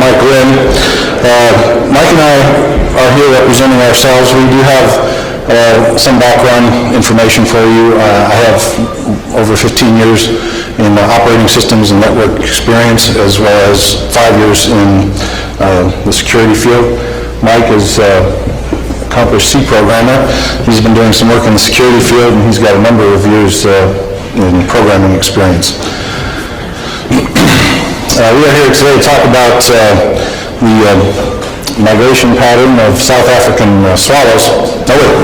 Mike Lynn. Mike and I are here representing ourselves. We do have some background information for you. I have over 15 years in operating systems and network experience, as well as 5 years in the security field. Mike is accomplished C programmer. He's been doing some work in the security field, and he's got a number of years in programming experience. We are here today to talk about the migration pattern of South African swallows. Oh wait,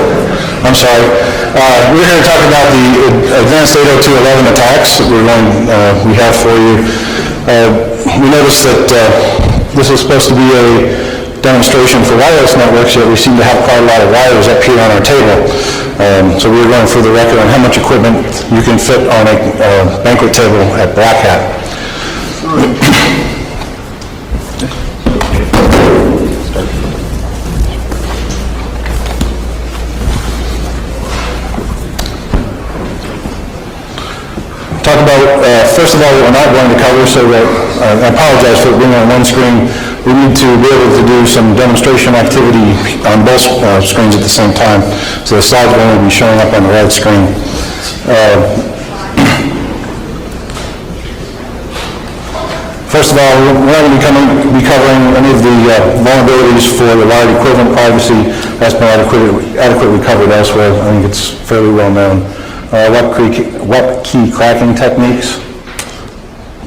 I'm sorry. We're here to talk about the advanced 802.11 attacks that we have for you. We noticed that this is supposed to be a demonstration for wireless networks, yet we seem to have quite a lot of wires up here on our table. So we're going for the record on how much equipment you can fit on a banquet table at Black Hat. Talk about, first of all, what we're not going to cover, so that I apologize for being on one screen. We need to be able to do some demonstration activity on both screens at the same time, so the slides will only be showing up on the right screen. First of all, we're not going to be covering any of the vulnerabilities for the wired equivalent privacy. That's been adequately covered elsewhere. I think it's fairly well known. Web key cracking techniques.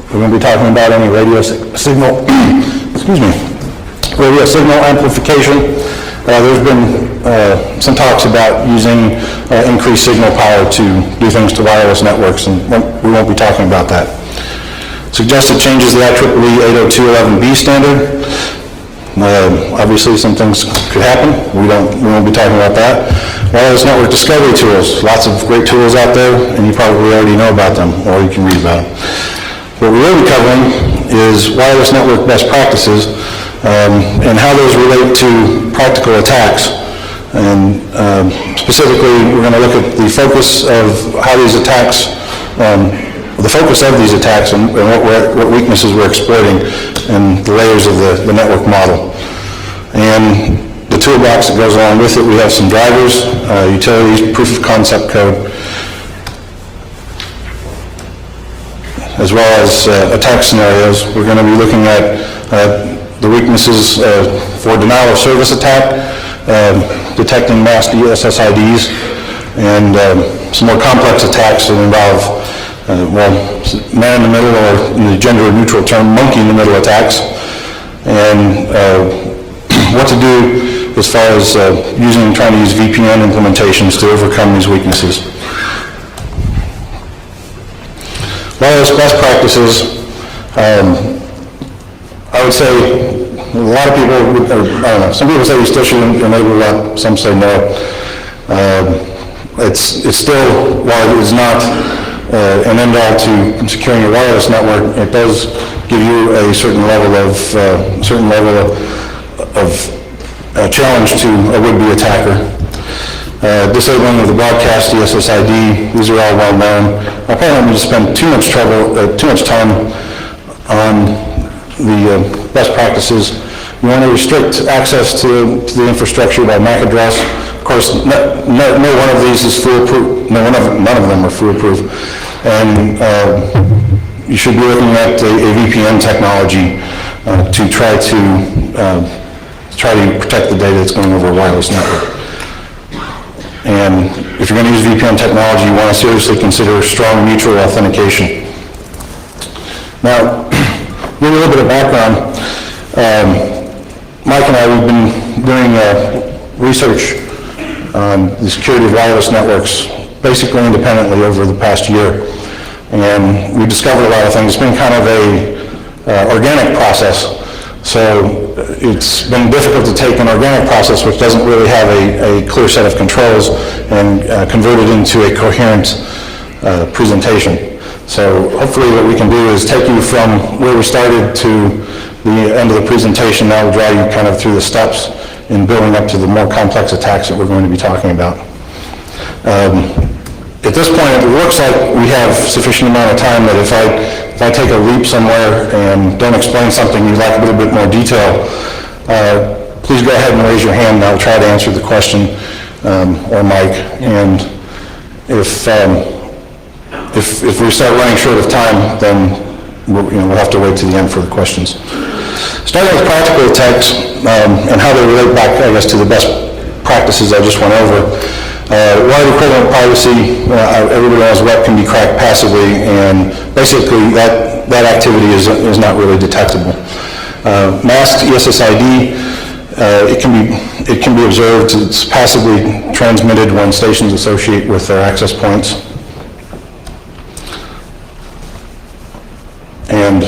We're going to be talking about any radio signal, radio signal amplification. There's been some talks about using increased signal power to do things to wireless networks, and we won't be talking about that. Suggested changes to the IEEE 802.11b standard. Obviously, some things could happen. We won't be talking about that. Wireless network discovery tools. Lots of great tools out there, and you probably already know about them, or you can read about them. What we're really covering is wireless network best practices and how those relate to practical attacks. And specifically, we're going to look at the focus of how these attacks, the focus of these attacks and what weaknesses we're exploiting and the layers of the network model. And the toolbox that goes along with it, we have some drivers, utilities, proof of concept code, as well as attack scenarios. We're going to be looking at the weaknesses for denial of service attack, detecting masked SSIDs, and some more complex attacks that involve, man in the middle, or in the gender-neutral term, monkey in the middle attacks, and what to do as far as trying to use VPN implementations to overcome these weaknesses. Wireless best practices, I would say a lot of people, I don't know, some people say we still should enable that, some say no. It's still, while it is not an end-all to securing a wireless network, it does give you a certain level of challenge to a would-be attacker. Disabling of the broadcast, the SSID, these are all well known. I probably don't need to spend too much time on the best practices. You want to restrict access to the infrastructure by MAC address. Of course, no one of these is foolproof. None of them are foolproof. And you should be looking at a VPN technology to try to protect the data that's going over a wireless network. And if you're going to use VPN technology, you want to seriously consider strong mutual authentication. Now, give you a little bit of background. Mike and I, we've been doing research on the security of wireless networks basically independently over the past year. And we discovered a lot of things. It's been kind of a organic process. So it's been difficult to take an organic process which doesn't really have a clear set of controls and convert it into a coherent presentation. So hopefully what we can do is take you from where we started to the end of the presentation. That will draw you kind of through the steps in building up to the more complex attacks that we're going to be talking about. At this point, it looks like we have sufficient amount of time that if I take a leap somewhere and don't explain something you'd like a little bit more detail, please go ahead and raise your hand and I'll try to answer the question, or Mike. And if we start running short of time, then we'll have to wait to the end for the questions. Starting with practical attacks and how they relate back, I guess, to the best practices I just went over. Wide equivalent privacy, everybody knows web can be cracked passively, and basically that activity is not really detectable. Masked ESSID, it can be observed. It's passively transmitted when stations associate with their access points. And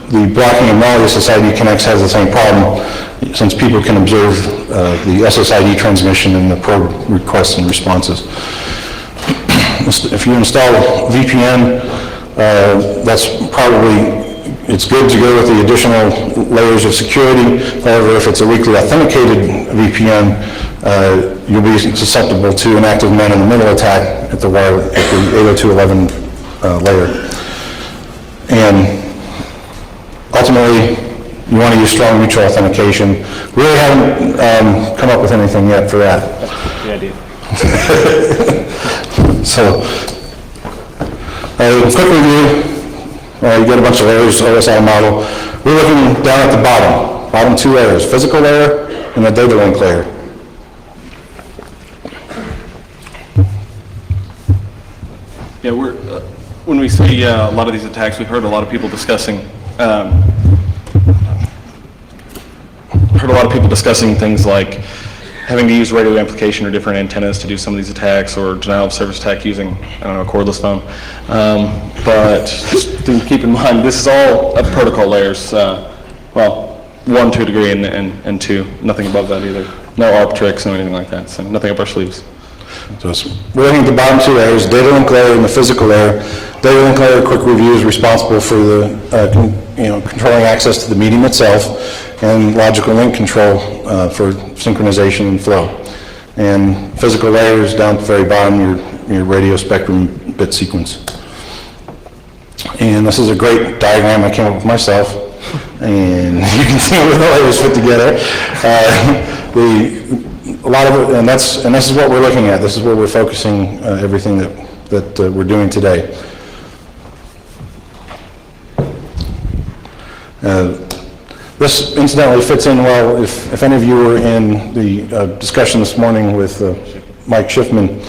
the blocking of non-SSID connects has the same problem, since people can observe the SSID transmission in the probe requests and responses. If you install VPN, it's good to go with the additional layers of security. However, if it's a weakly authenticated VPN, you'll be susceptible to an active man-in-the-middle attack at the 802.11 layer. And ultimately, you want to use strong mutual authentication. We really haven't come up with anything yet for that. That's the idea. So, quick review. You get a bunch of layers, OSI model. We're looking down at the bottom two layers, physical layer and the data link layer. Yeah, when we see a lot of these attacks, we've heard a lot of people discussing things like having to use radio amplification or different antennas to do some of these attacks, or denial of service attack using, I don't know, a cordless phone. But just keep in mind, this is all at protocol layers. Well, 1 to a degree, and 2, nothing above that either. No ARP tricks, no anything like that, so nothing up our sleeves. So we're looking at the bottom two layers, data link layer and the physical layer. Data link layer, quick review, is responsible for the controlling access to the medium itself, and logical link control for synchronization and flow. And physical layer is down at the very bottom, your radio spectrum bit sequence. And this is a great diagram I came up with myself, and you can see where the layers fit together. A lot of it, and this is what we're looking at. This is where we're focusing everything that we're doing today. This incidentally fits in well, if any of you were in the discussion this morning with Mike Schiffman,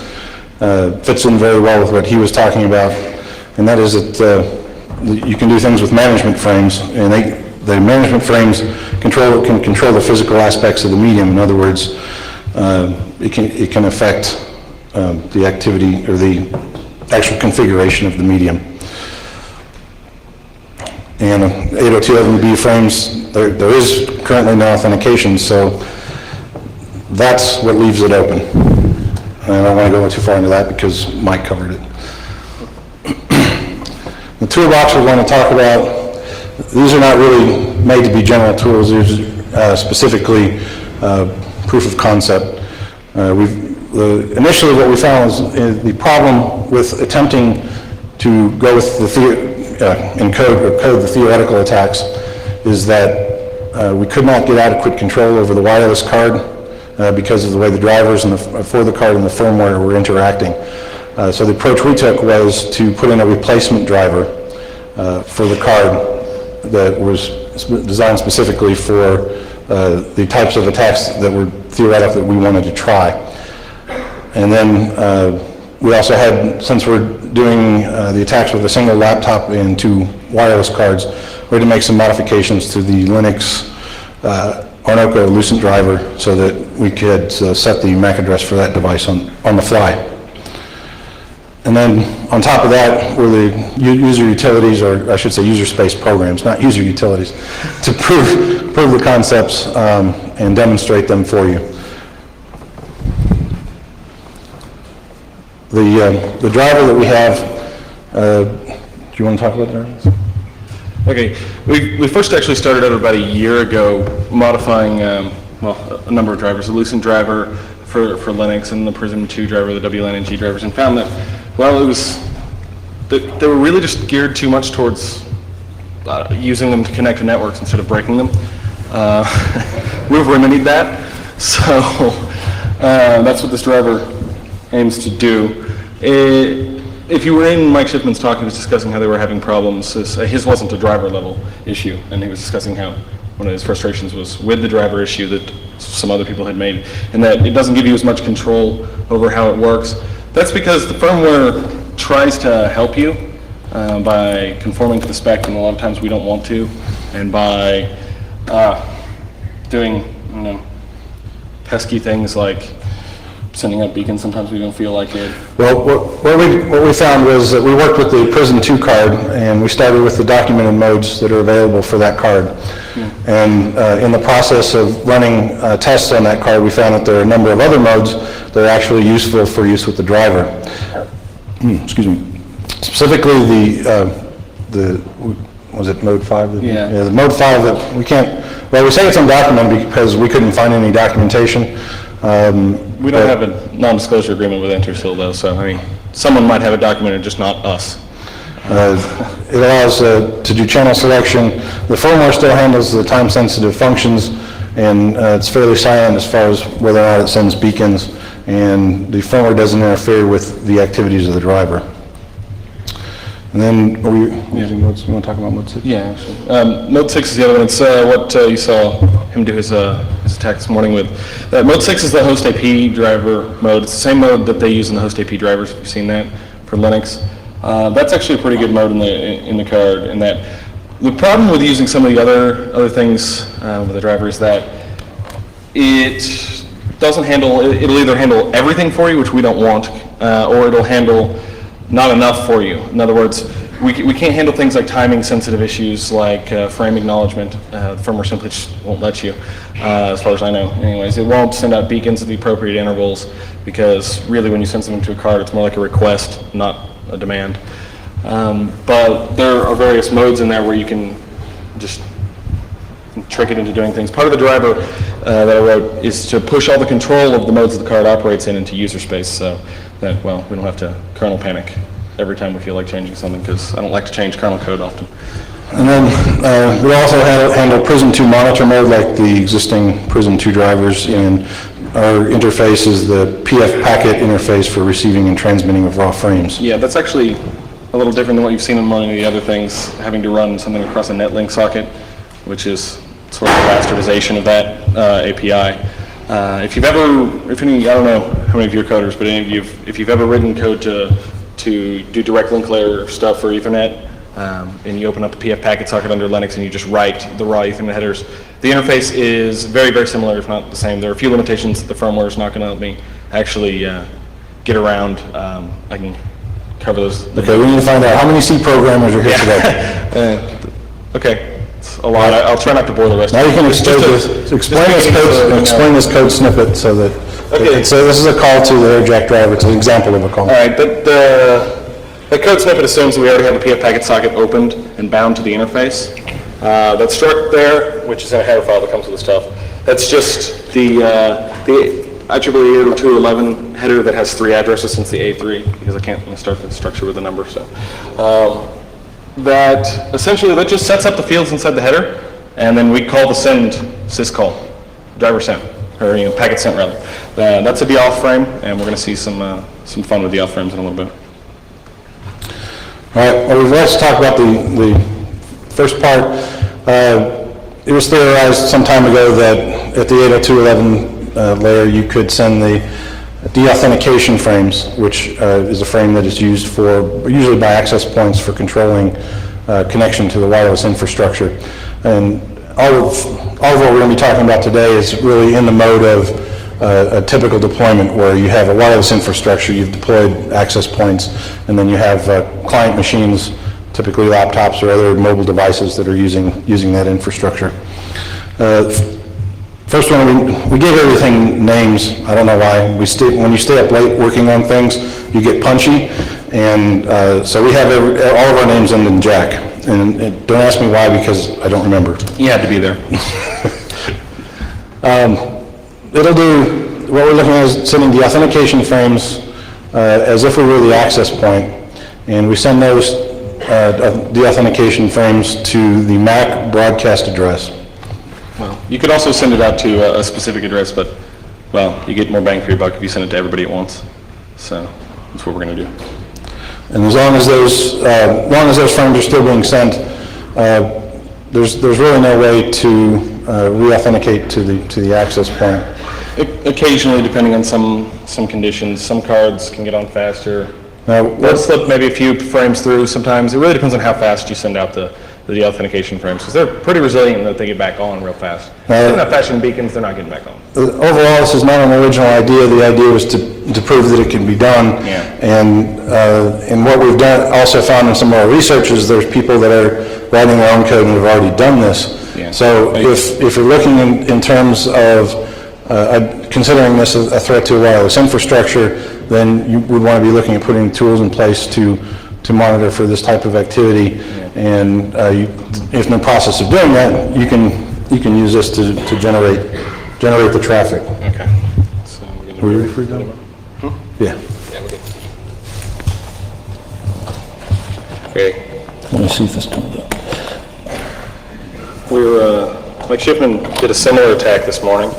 fits in very well with what he was talking about, and that is that you can do things with management frames, and the management frames can control the physical aspects of the medium. In other words, it can affect the activity or the actual configuration of the medium. And 802.11b frames, there is currently no authentication, so that's what leaves it open. And I don't want to go too far into that because Mike covered it. The toolbox we're going to talk about, these are not really made to be general tools. These are specifically proof of concept. Initially what we found was the problem with attempting to go with the code the theoretical attacks is that we could not get adequate control over the wireless card because of the way the drivers for the card and the firmware were interacting. So the approach we took was to put in a replacement driver for the card that was designed specifically for the types of attacks that were theoretical that we wanted to try. And then we also had, since we're doing the attacks with a single laptop and 2 wireless cards, we had to make some modifications to the Linux Arnoco Lucent driver so that we could set the MAC address for that device on the fly. And then on top of that were the user utilities, or I should say user space programs, not user utilities, to prove the concepts and demonstrate them for you. The driver that we have, do you want to talk about the driver? Okay, we first actually started out about a year ago modifying, a number of drivers, the Lucent driver for Linux and the Prism 2 driver, the WLAN and G drivers, and found that, well, it was they were really just geared too much towards using them to connect to networks instead of breaking them. We've remedied that, so that's what this driver aims to do. If you were in Mike Schiffman's talk, he was discussing how they were having problems. His wasn't a driver level issue, and he was discussing how one of his frustrations was with the driver issue that some other people had made, and that it doesn't give you as much control over how it works. That's because the firmware tries to help you by conforming to the spec, and a lot of times we don't want to, and by doing, pesky things like sending out beacons. Sometimes we don't feel like it. Well, what we found was that we worked with the Prison 2 card, and we started with the documented modes that are available for that card. And in the process of running tests on that card, we found that there are a number of other modes that are actually useful for use with the driver. Excuse me. Specifically, was it mode 5? Yeah. The mode 5 that we can't, well, we say it's undocumented because we couldn't find any documentation. We don't have a non-disclosure agreement with Intersil though, so I mean, someone might have it documented, just not us. It allows to do channel selection. The firmware still handles the time-sensitive functions, and it's fairly silent as far as whether or not it sends beacons, and the firmware doesn't interfere with the activities of the driver. And then, are we using modes? You want to talk about mode 6? Yeah, actually. Mode 6 is the other one. It's what you saw him do his attack this morning with. Mode 6 is the host AP driver mode. It's the same mode that they use in the host AP drivers, if you've seen that, for Linux. That's actually a pretty good mode in the card. In that, the problem with using some of the other things with the driver is that it doesn't handle. It'll either handle everything for you, which we don't want, or it'll handle not enough for you. In other words, we can't handle things like timing sensitive issues like frame acknowledgement. The firmware simply just won't let you, as far as I know. Anyways, it won't send out beacons at the appropriate intervals because really when you send something to a card, it's more like a request, not a demand. But there are various modes in there where you can just trick it into doing things. Part of the driver that I wrote is to push all the control of the modes that the card operates in into user space so that, well, we don't have to kernel panic every time we feel like changing something, because I don't like to change kernel code often. And then we also handle Prison 2 monitor mode like the existing Prison 2 drivers, and our interface is the PF packet interface for receiving and transmitting of raw frames. Yeah, that's actually a little different than what you've seen in one of the other things, having to run something across a netlink socket, which is sort of a bastardization of that API. If I don't know how many of your coders, but any of you, if you've ever written code to do direct link layer stuff for Ethernet, and you open up a PF packet socket under Linux and you just write the raw Ethernet headers, the interface is very, very similar, if not the same. There are a few limitations that the firmware is not going to help me actually get around. I can cover those. Okay, we need to find out how many C programmers are here today. Okay. It's a lot. I'll try not to bore the rest Now of you can explain this code snippet so that, Okay. So this is a call to the AirJack driver. It's an example of a call. All right, the code snippet assumes that we already have a PF packet socket opened and bound to the interface. That struct there, which is in a header file that comes with the stuff, that's just the IEEE 802.11 header that has 3 addresses since the A3, because I can't start the structure with a number. So that essentially that just sets up the fields inside the header, and then we call the send syscall, driver sent, or packet sent rather. That's a deauth frame, and we're going to see some fun with deauth frames in a little bit. All right, well, let's talk about the first part. It was theorized some time ago that at the 802.11 layer you could send the deauthentication frames, which is a frame that is used usually by access points for controlling connection to the wireless infrastructure. And all of what we're going to be talking about today is really in the mode of a typical deployment where you have a wireless infrastructure, you've deployed access points, and then you have client machines, typically laptops or other mobile devices that are using that infrastructure. First one, we gave everything names. I don't know why. When you stay up late working on things, you get punchy, and so we have all of our names end in Jack. And don't ask me why, because I don't remember. You had to be there. It'll do, what we're looking at is sending the authentication frames as if we were the access point, and we send those de-authentication frames to the MAC broadcast address. Well, you could also send it out to a specific address, but, well, you get more bang for your buck if you send it to everybody at once. So that's what we're going to do. And as long as those frames are still being sent, there's really no way to re-authenticate to the access point. Occasionally, depending on some conditions, some cards can get on faster. Now, They'll slip maybe a few frames through sometimes. It really depends on how fast you send out the authentication frames, because they're pretty resilient that they get back on real fast. They're not flashing beacons, they're not getting back on. Overall, this is not an original idea. The idea was to prove that it can be done. Yeah. And what we've done, also found in some of our research, is there's people that are writing their own code and have already done this. Yeah. So if you're looking in terms of considering this a threat to wireless infrastructure, then you would want to be looking at putting tools in place to monitor for this type of activity. Yeah. And if in the process of doing that, you can use this to generate the traffic. Okay. So Were you ready for that? Yeah. Yeah, we're good. Okay. Let me see if this comes up. Mike Shipman did a similar attack this morning.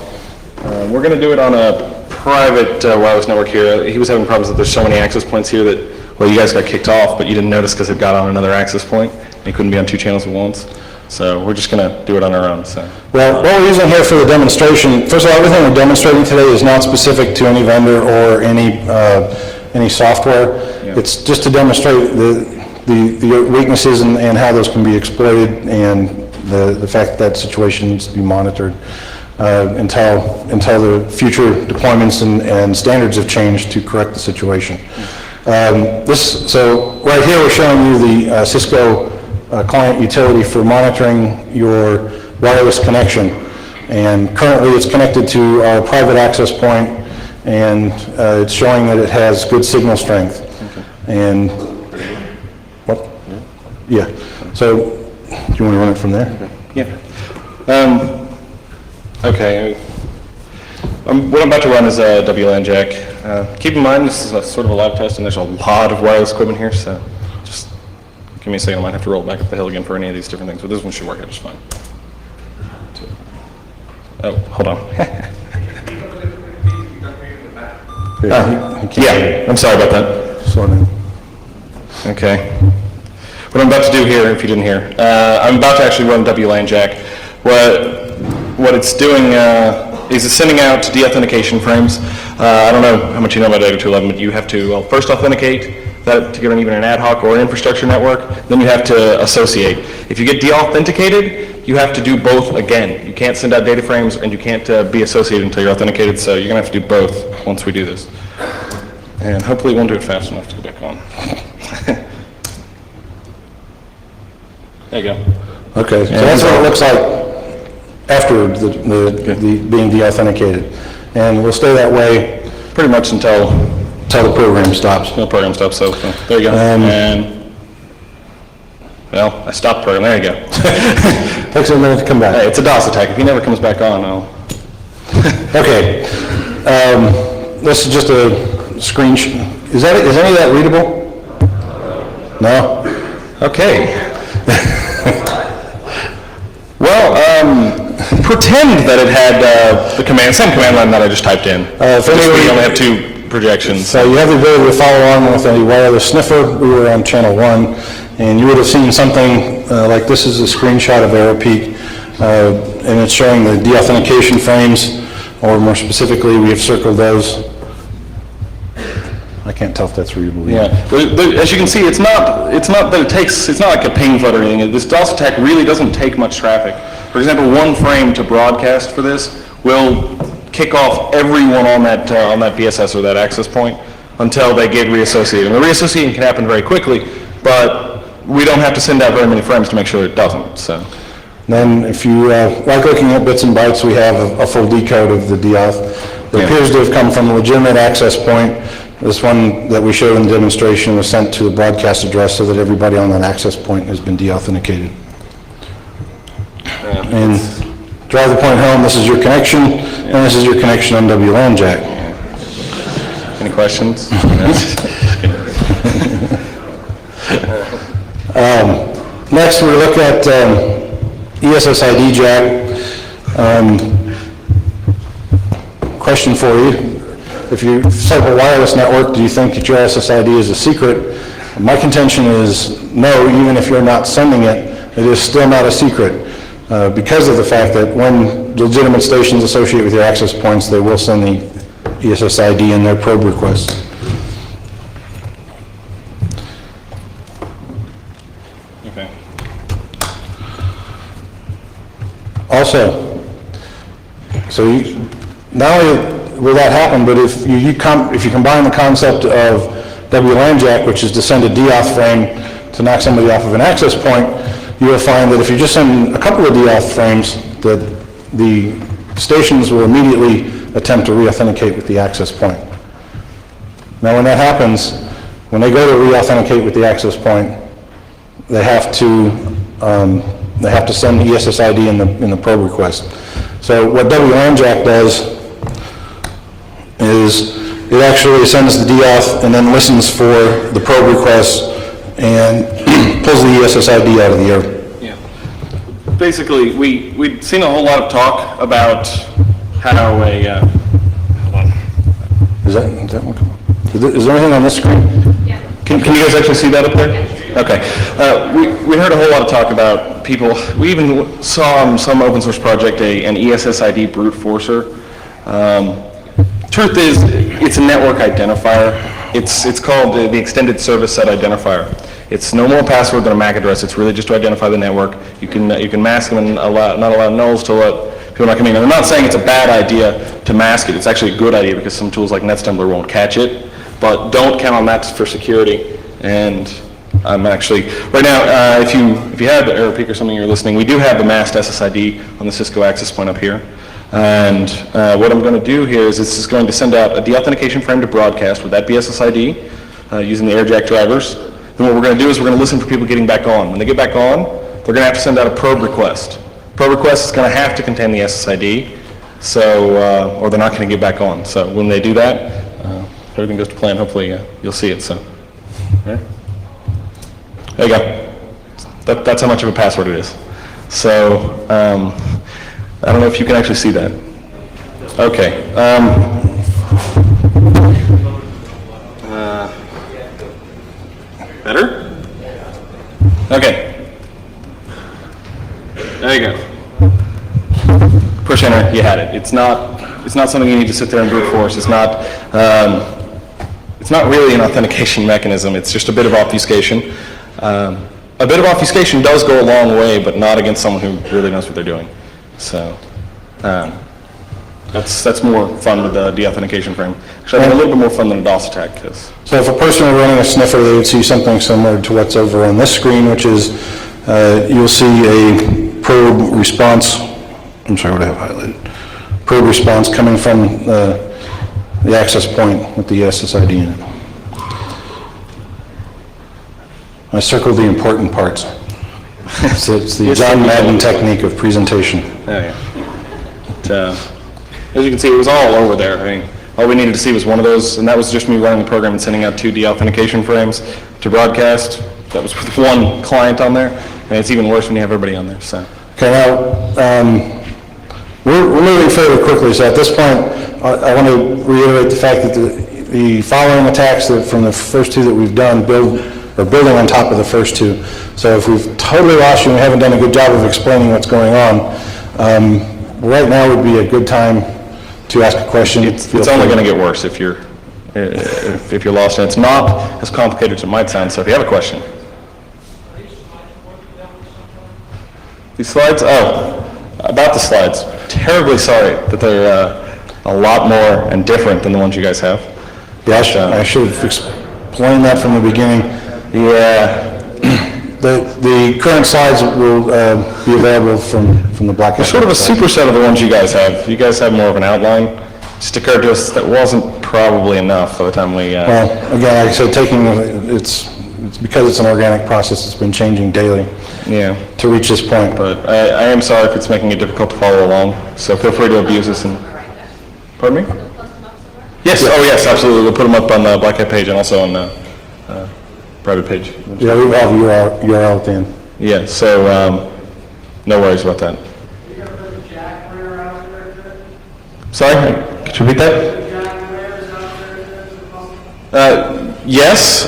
We're going to do it on a private wireless network here. He was having problems that there's so many access points here that, well, you guys got kicked off, but you didn't notice because it got on another access point. It couldn't be on two channels at once. So we're just going to do it on our own. So. Well, what we're using here for the demonstration, first of all, everything we're demonstrating today is not specific to any vendor or any software. Yeah. It's just to demonstrate the weaknesses and how those can be exploited, and the fact that situation needs to be monitored until the future deployments and standards have changed to correct the situation. So right here we're showing you the Cisco client utility for monitoring your wireless connection, and currently it's connected to our private access point, and it's showing that it has good signal strength. Okay. And what? Yeah. So do you want to run it from there? Okay. Yeah. Okay. What I'm about to run is a WLAN jack. Keep in mind this is a sort of a live test, and there's a lot of wireless equipment here, so just give me a second. I might have to roll back up the hill again for any of these different things, but this one should work out just fine. Oh, hold on. Yeah, I'm sorry about that. Sorry. Okay. What I'm about to do here, if you didn't hear, I'm about to actually run WLAN jack. What it's doing is it's sending out de-authentication frames. I don't know how much you know about 802.11, but you have to first authenticate that to get on even an ad hoc or an infrastructure network, then you have to associate. If you get de-authenticated, you have to do both again. You can't send out data frames and you can't be associated until you're authenticated, so you're going to have to do both once we do this. And hopefully it won't do it fast enough to go back on. There you go. Okay, so that's what it looks like after the being de-authenticated. And we'll stay that way pretty much until the program stops. The program stops, so there you go. And, well, I stopped the program. There you go. Takes a minute to come back. Hey, it's a DOS attack. If he never comes back on, I'll... Okay. This is just a screenshot. Is any of that readable? No? Okay. Well, pretend that it had the same command line that I just typed in. We only have two projections. So you have the ability to follow on with a wireless sniffer. We were on channel 1, and you would have seen something like this is a screenshot of AeroPeak, and it's showing the de-authentication frames, or more specifically, we have circled those. I can't tell if that's readable. Yeah, as you can see, it's not like a ping flood or anything. This DOS attack really doesn't take much traffic. For example, one frame to broadcast for this will kick off everyone on that BSS or that access point until they get reassociated. And the reassociating can happen very quickly, but we don't have to send out very many frames to make sure it doesn't. So. Then if you like looking at bits and bytes, we have a full decode of the deauth. It appears to have come from a legitimate access point. This one that we showed in the demonstration was sent to the broadcast address so that everybody on that access point has been de-authenticated. And drive the point home, this is your connection, and this is your connection on WLAN jack. Any questions? Next, we look at ESSID jack. Question for you. If you set up a wireless network, do you think that your SSID is a secret? My contention is no, even if you're not sending it, it is still not a secret because of the fact that when legitimate stations associate with your access points, they will send the ESSID in their probe requests. Okay. Also, so not only will that happen, but if you combine the concept of WLAN jack, which is to send a deauth frame to knock somebody off of an access point, you will find that if you just send a couple of deauth frames, that the stations will immediately attempt to re-authenticate with the access point. Now when that happens, when they go to re-authenticate with the access point, they have to send the ESSID in the probe request. So what WLAN jack does is it actually sends the deauth and then listens for the probe request and pulls the ESSID out of the air. Yeah. Basically, we'd seen a whole lot of talk about how a, hold on. Is that one? Is there anything on this screen? Yeah. Can you guys actually see that up there? Okay. We heard a whole lot of talk about people, we even saw on some open source project an ESSID brute forcer. Truth is, it's a network identifier. It's called the extended service set identifier. It's no more password than a MAC address. It's really just to identify the network. You can mask them and not allow nulls to let people not come in. And I'm not saying it's a bad idea to mask it. It's actually a good idea because some tools like NetStumbler won't catch it. But don't count on that for security. And I'm actually, right now, if you had error peak or something you're listening, we do have the masked SSID on the Cisco access point up here. And what I'm going to do here is this is going to send out a deauthentication frame to broadcast with that BSSID using the AirJack drivers. Then what we're going to do is we're going to listen for people getting back on. When they get back on, they're going to have to send out a probe request. Probe request is going to have to contain the SSID, so or they're not going to get back on. So when they do that, everything goes to plan. Hopefully you'll see it. So, all right. There you go. That's how much of a password it is. So. I don't know if you can actually see that. Okay. Better? Okay. There you go. Push enter. You had it. It's not something you need to sit there and brute force. It's not really an authentication mechanism. It's just a bit of obfuscation. A bit of obfuscation does go a long way, but not against someone who really knows what they're doing. So that's more fun with the deauthentication frame. Actually, I think a little bit more fun than a DOS attack. So if a person were running a sniffer, they would see something similar to what's over on this screen, which is you'll see a probe response. I'm sorry, what I have highlighted? Probe response coming from the access point with the SSID in it. I circled the important parts. So it's the John Madden technique of presentation. Oh, yeah. As you can see, it was all over there. I mean, all we needed to see was one of those, and that was just me running the program and sending out 2 deauthentication frames to broadcast. That was with one client on there, and it's even worse when you have everybody on there. So. Okay, now we're moving fairly quickly. So at this point, I want to reiterate the fact that the following attacks from the first 2 that we've done are building on top of the first 2. So if we've totally lost you and we haven't done a good job of explaining what's going on, right now would be a good time to ask a question. It's only going to get worse if you're lost, and it's not as complicated as it might sound. So if you have a question. These slides? Oh, about the slides. Terribly sorry that they're a lot more and different than the ones you guys have. Yeah, I should have explained that from the beginning. Yeah. The current slides will be available from the Black Hat. It's sort of a superset of the ones you guys have. You guys have more of an outline. It just occurred to us that wasn't probably enough by the time we... Well, again, like I said, it's because it's an organic process. It's been changing daily. Yeah. To reach this point. But I am sorry if it's making it difficult to follow along. So feel free to abuse us and... Pardon me? Yes. Oh, yes, absolutely. We'll put them up on the Black Hat page and also on private page. Yeah, we have URL at the end. Yeah, so no worries about that. You got to put the jack layer out there, is it? Sorry, could you repeat that? The jack layer is out there, is it possible? Yes.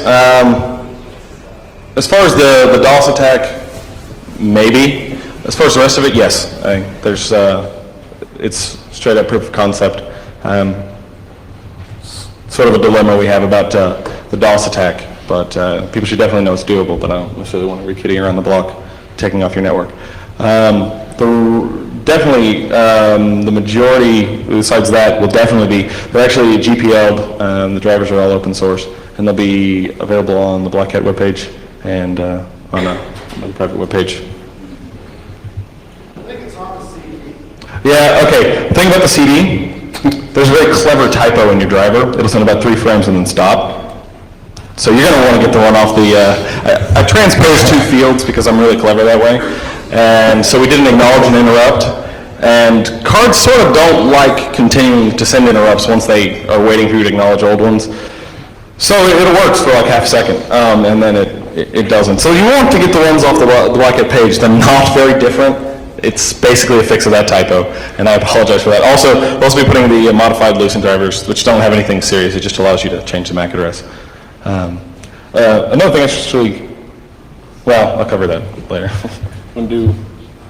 As far as the DOS attack, maybe. As far as the rest of it, yes. I think there's it's straight up proof of concept. Sort of a dilemma we have about the DOS attack, but people should definitely know it's doable, but I don't necessarily want to re-kitty around the block taking off your network. Definitely, the majority, besides that, will definitely be, they're actually GPL'd, the drivers are all open source, and they'll be available on the Black Hat webpage and on a private webpage. I think it's on the CD. Yeah, okay. The thing about the CD, there's a very clever typo in your driver. It'll send about 3 frames and then stop. So you're going to want to get the one off the, I transposed 2 fields because I'm really clever that way. And so we didn't acknowledge and interrupt. And cards sort of don't like continuing to send interrupts once they are waiting for you to acknowledge old ones. So it works for like half a second, and then it doesn't. So you want to get the ones off the Black Hat page. They're not very different. It's basically a fix of that typo, and I apologize for that. Also, we'll also be putting the modified loosen drivers, which don't have anything serious. It just allows you to change the MAC address. Another thing actually, well, I'll cover that later. Want to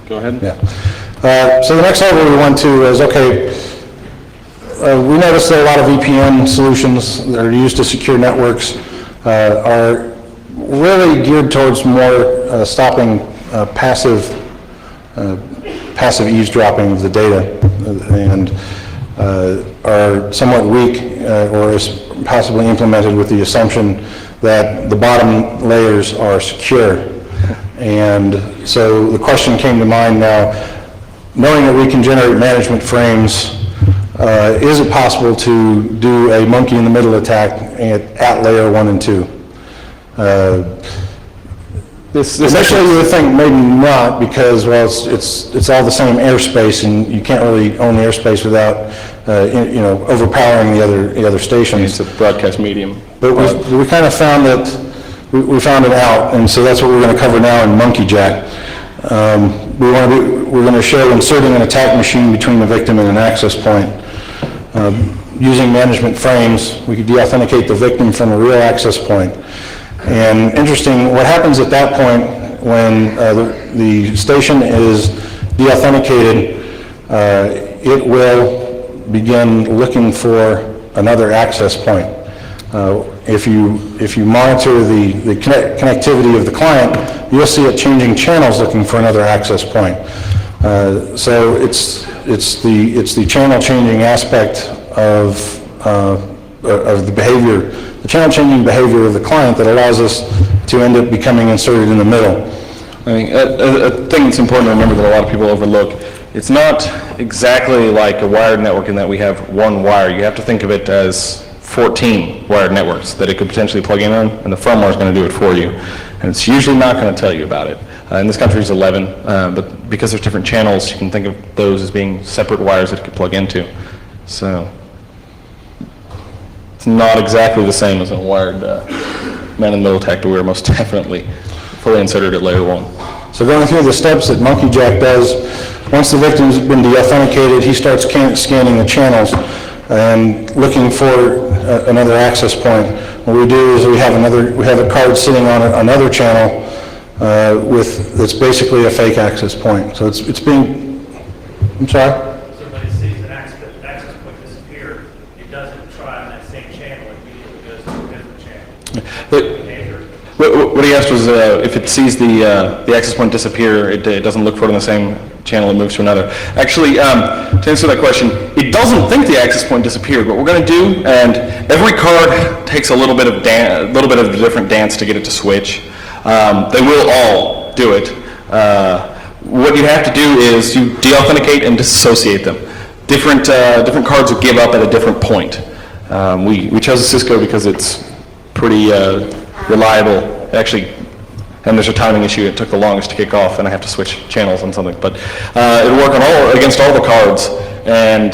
go ahead? Yeah. So the next level we went to is, okay, we noticed that a lot of VPN solutions that are used to secure networks are really geared towards more stopping passive eavesdropping of the data, and are somewhat weak or is possibly implemented with the assumption that the bottom layers are secure. And so the question came to mind now, knowing that we can generate management frames, is it possible to do a monkey in the middle attack at layer 1 and 2? Initially you would think maybe not, because, well, it's all the same airspace, and you can't really own the airspace without overpowering the other stations. It's a broadcast medium. But we kind of found that we found it out, and so that's what we're going to cover now in Monkey Jack. We're going to show inserting an attack machine between the victim and an access point. Using management frames, we could de-authenticate the victim from a real access point. And interesting, what happens at that point when the station is de-authenticated, it will begin looking for another access point. If you monitor the connectivity of the client, you'll see it changing channels looking for another access point. So it's the channel changing aspect of the behavior, the channel changing behavior of the client that allows us to end up becoming inserted in the middle. I mean, a thing that's important to remember that a lot of people overlook, it's not exactly like a wired network in that we have one wire. You have to think of it as 14 wired networks that it could potentially plug in on, and the firmware is going to do it for you. And it's usually not going to tell you about it. In this country it's 11, but because there's different channels, you can think of those as being separate wires that it could plug into. So it's not exactly the same as a wired man-in-the-middle attack, but we're most definitely fully inserted at layer 1. So going through the steps that Monkey Jack does, once the victim's been de-authenticated, he starts scanning the channels and looking for another access point. What we do is we have a card sitting on another channel that's basically a fake access point. So it's being, I'm sorry? Somebody sees an access point disappear, it doesn't try on that same channel, it immediately goes to a different channel. What he asked was if it sees the access point disappear, it doesn't look for it in the same channel, it moves to another. Actually, to answer that question, it doesn't think the access point disappeared. What we're going to do, and every card takes a little bit of a different dance to get it to switch. They will all do it. What you have to do is you de-authenticate and disassociate them. Different cards will give up at a different point. We chose a Cisco because it's pretty reliable. Actually, and there's a timing issue. It took the longest to kick off, and I have to switch channels on something. But it'll work against all the cards, and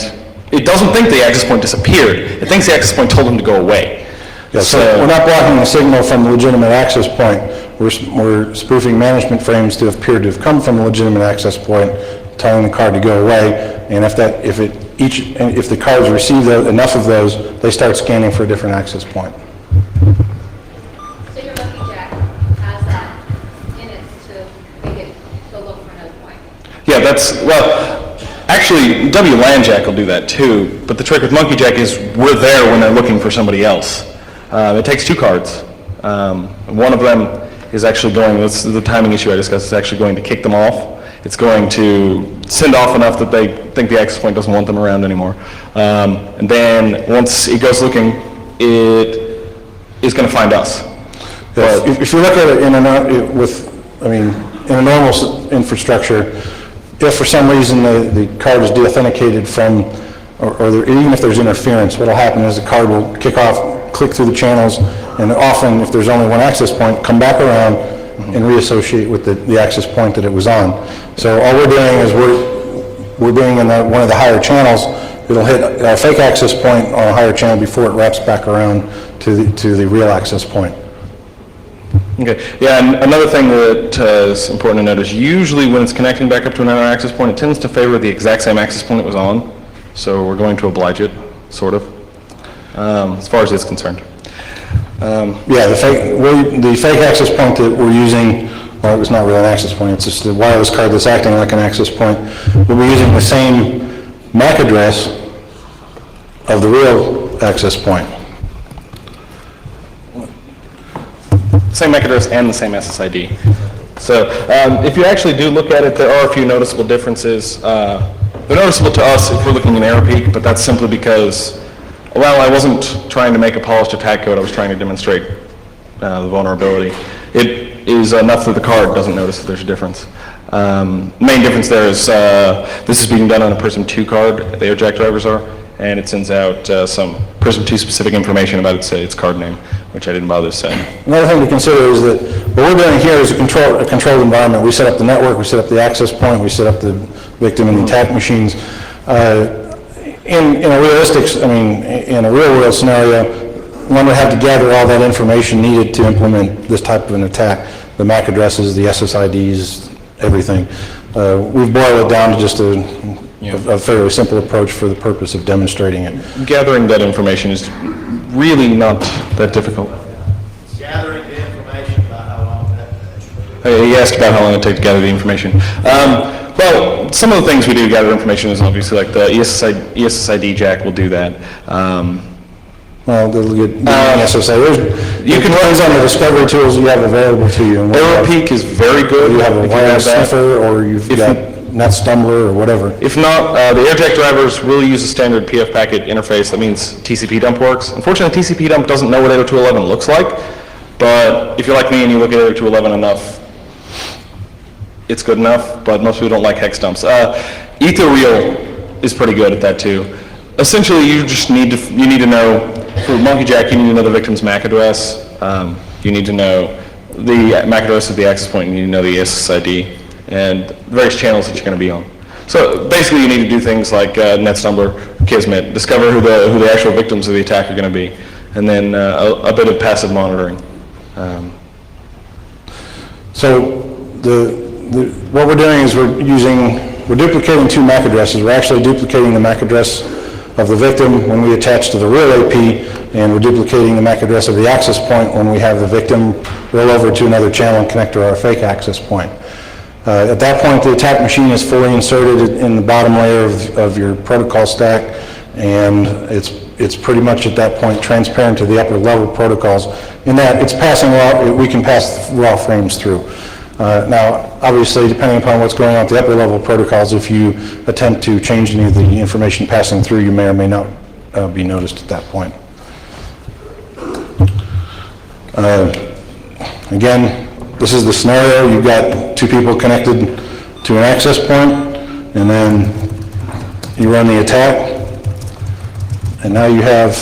it doesn't think the access point disappeared. It thinks the access point told them to go away. Yeah, so we're not blocking the signal from the legitimate access point. We're spoofing management frames to appear to have come from the legitimate access point, telling the card to go away, and if the cards receive enough of those, they start scanning for a different access point. So your Lucky Jack has that in it to make it go look for another point? Yeah, actually, WLAN Jack will do that too, but the trick with Monkey Jack is we're there when they're looking for somebody else. It takes two cards. One of them is actually this is the timing issue I discussed, it's actually going to kick them off. It's going to send off enough that they think the access point doesn't want them around anymore. And then once it goes looking, it is going to find us. But if you look at it in a normal infrastructure, if for some reason the card is de-authenticated from, even if there's interference, what will happen is the card will kick off, click through the channels, and often, if there's only one access point, come back around and reassociate with the access point that it was on. So all we're doing is we're being in one of the higher channels. It'll hit a fake access point on a higher channel before it wraps back around to the real access point. Okay, yeah, and another thing that is important to note is usually when it's connecting back up to another access point, it tends to favor the exact same access point it was on. So we're going to oblige it, sort of, as far as it's concerned. Yeah, the fake access point that we're using, well, it was not really an access point, it's just a wireless card that's acting like an access point. We'll be using the same MAC address of the real access point. Same MAC address and the same SSID. So if you actually do look at it, there are a few noticeable differences. They're noticeable to us if we're looking in AeroPeek, but that's simply because, well, I wasn't trying to make a polished attack code, I was trying to demonstrate the vulnerability. It is enough that the card doesn't notice that there's a difference. Main difference there is this is being done on a Prism 2 card, the AirJack drivers are, and it sends out some Prism 2 specific information about its card name, which I didn't bother to say. Another thing to consider is that what we're doing here is a controlled environment. We set up the network, we set up the access point, we set up the victim and the attack machines. In a real world scenario, one would have to gather all that information needed to implement this type of an attack, the MAC addresses, the SSIDs, everything. We've boiled it down to just a fairly simple approach for the purpose of demonstrating it. Gathering that information is really not that difficult. Gathering the information about how long that takes. He asked about how long it takes to gather the information. Well, some of the things we do to gather information is obviously like the ESSID jack will do that. Well, they'll get SSID. You can run on the discovery tools you have available to you. AeroPeek is very good. You have a if wireless that. sniffer, or you've got NetStumbler or whatever. If not, the AirJack drivers will use a standard PF packet interface. That means TCP dump works. Unfortunately, TCP dump doesn't know what 802.11 looks like, but if you're like me and you look at 802.11 enough, it's good enough, but most people don't like hex dumps. Ethereal is pretty good at that too. Essentially, you need to know, for Monkey Jack, you need to know the victim's MAC address, you need to know the MAC address of the access point, and you need to know the SSID, and the various channels that you're going to be on. So basically, you need to do things like NetStumbler, Kismet, discover who the actual victims of the attack are going to be, and then a bit of passive monitoring. So what we're doing is we're duplicating two MAC addresses. We're actually duplicating the MAC address of the victim when we attach to the real AP, and we're duplicating the MAC address of the access point when we have the victim roll over to another channel and connect to our fake access point. At that point, the attack machine is fully inserted in the bottom layer of your protocol stack, and it's pretty much at that point transparent to the upper level protocols in that it's passing we can pass raw frames through. Now, obviously, depending upon what's going on at the upper level protocols, if you attempt to change any of the information passing through, you may or may not be noticed at that point. Again, this is the scenario. You've got two people connected to an access point, and then you run the attack, and now you have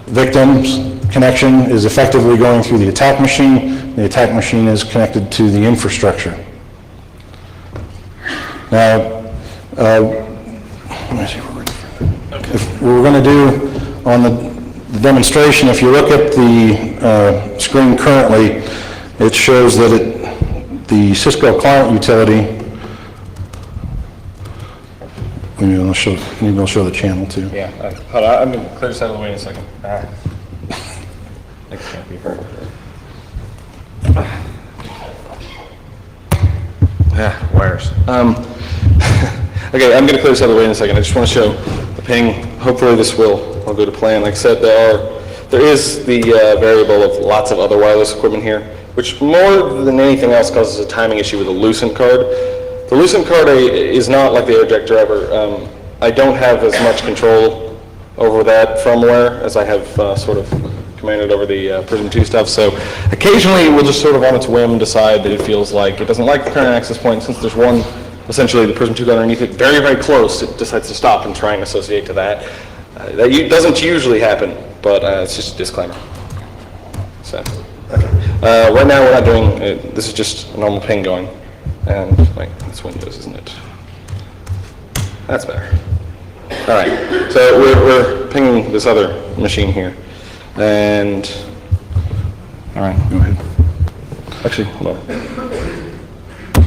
victims. Connection is effectively going through the attack machine. The attack machine is connected to the infrastructure. Now, let me see what we're going to do on the demonstration, if you look at the screen currently, it shows that the Cisco client utility, maybe I'll show the channel too. Yeah, hold on, I'm going to clear this out of the way in a second. I can't be heard. Wires. Okay, I'm going to clear this out of the way in a second. I just want to show the ping. Hopefully this will all go to plan. Like I said, there is the variable of lots of other wireless equipment here, which more than anything else causes a timing issue with a Lucent card. The Lucent card is not like the AirJack driver. I don't have as much control over that firmware as I have sort of commanded over the Prism 2 stuff. So occasionally we'll just sort of on its whim decide that it feels like it doesn't like the current access point. Since there's one, essentially the Prism 2 got underneath it very, very close, it decides to stop and try and associate to that. That doesn't usually happen, but it's just a disclaimer. So, okay. Right now we're not doing, this is just a normal ping going. And, wait, that's Windows, isn't it? That's better. All right, so we're pinging this other machine here. And, all right, go ahead. Actually, hold on.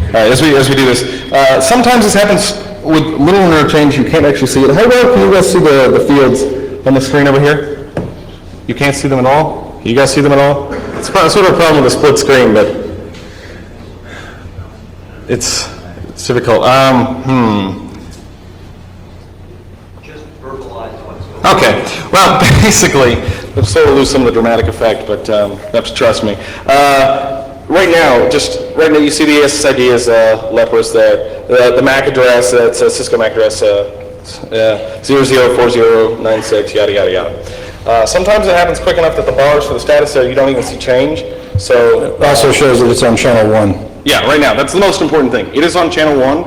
All right, as we do this, sometimes this happens with little interchange. You can't actually see it. How well can you guys see the fields on the screen over here? You can't see them at all? You guys see them at all? It's sort of a problem with a split screen, but it's difficult. Just verbalize what's going on. Okay. Well, basically, we'll sort of lose some of the dramatic effect, but you have to trust me. Right now, you see the SSID is Lepros there. The MAC address, that's a Cisco MAC address, 004096, yada, yada, yada. Sometimes it happens quick enough that the bars for the status there, you don't even see change. So It also shows that it's on channel 1. yeah, right now, that's the most important thing. It is on channel 1,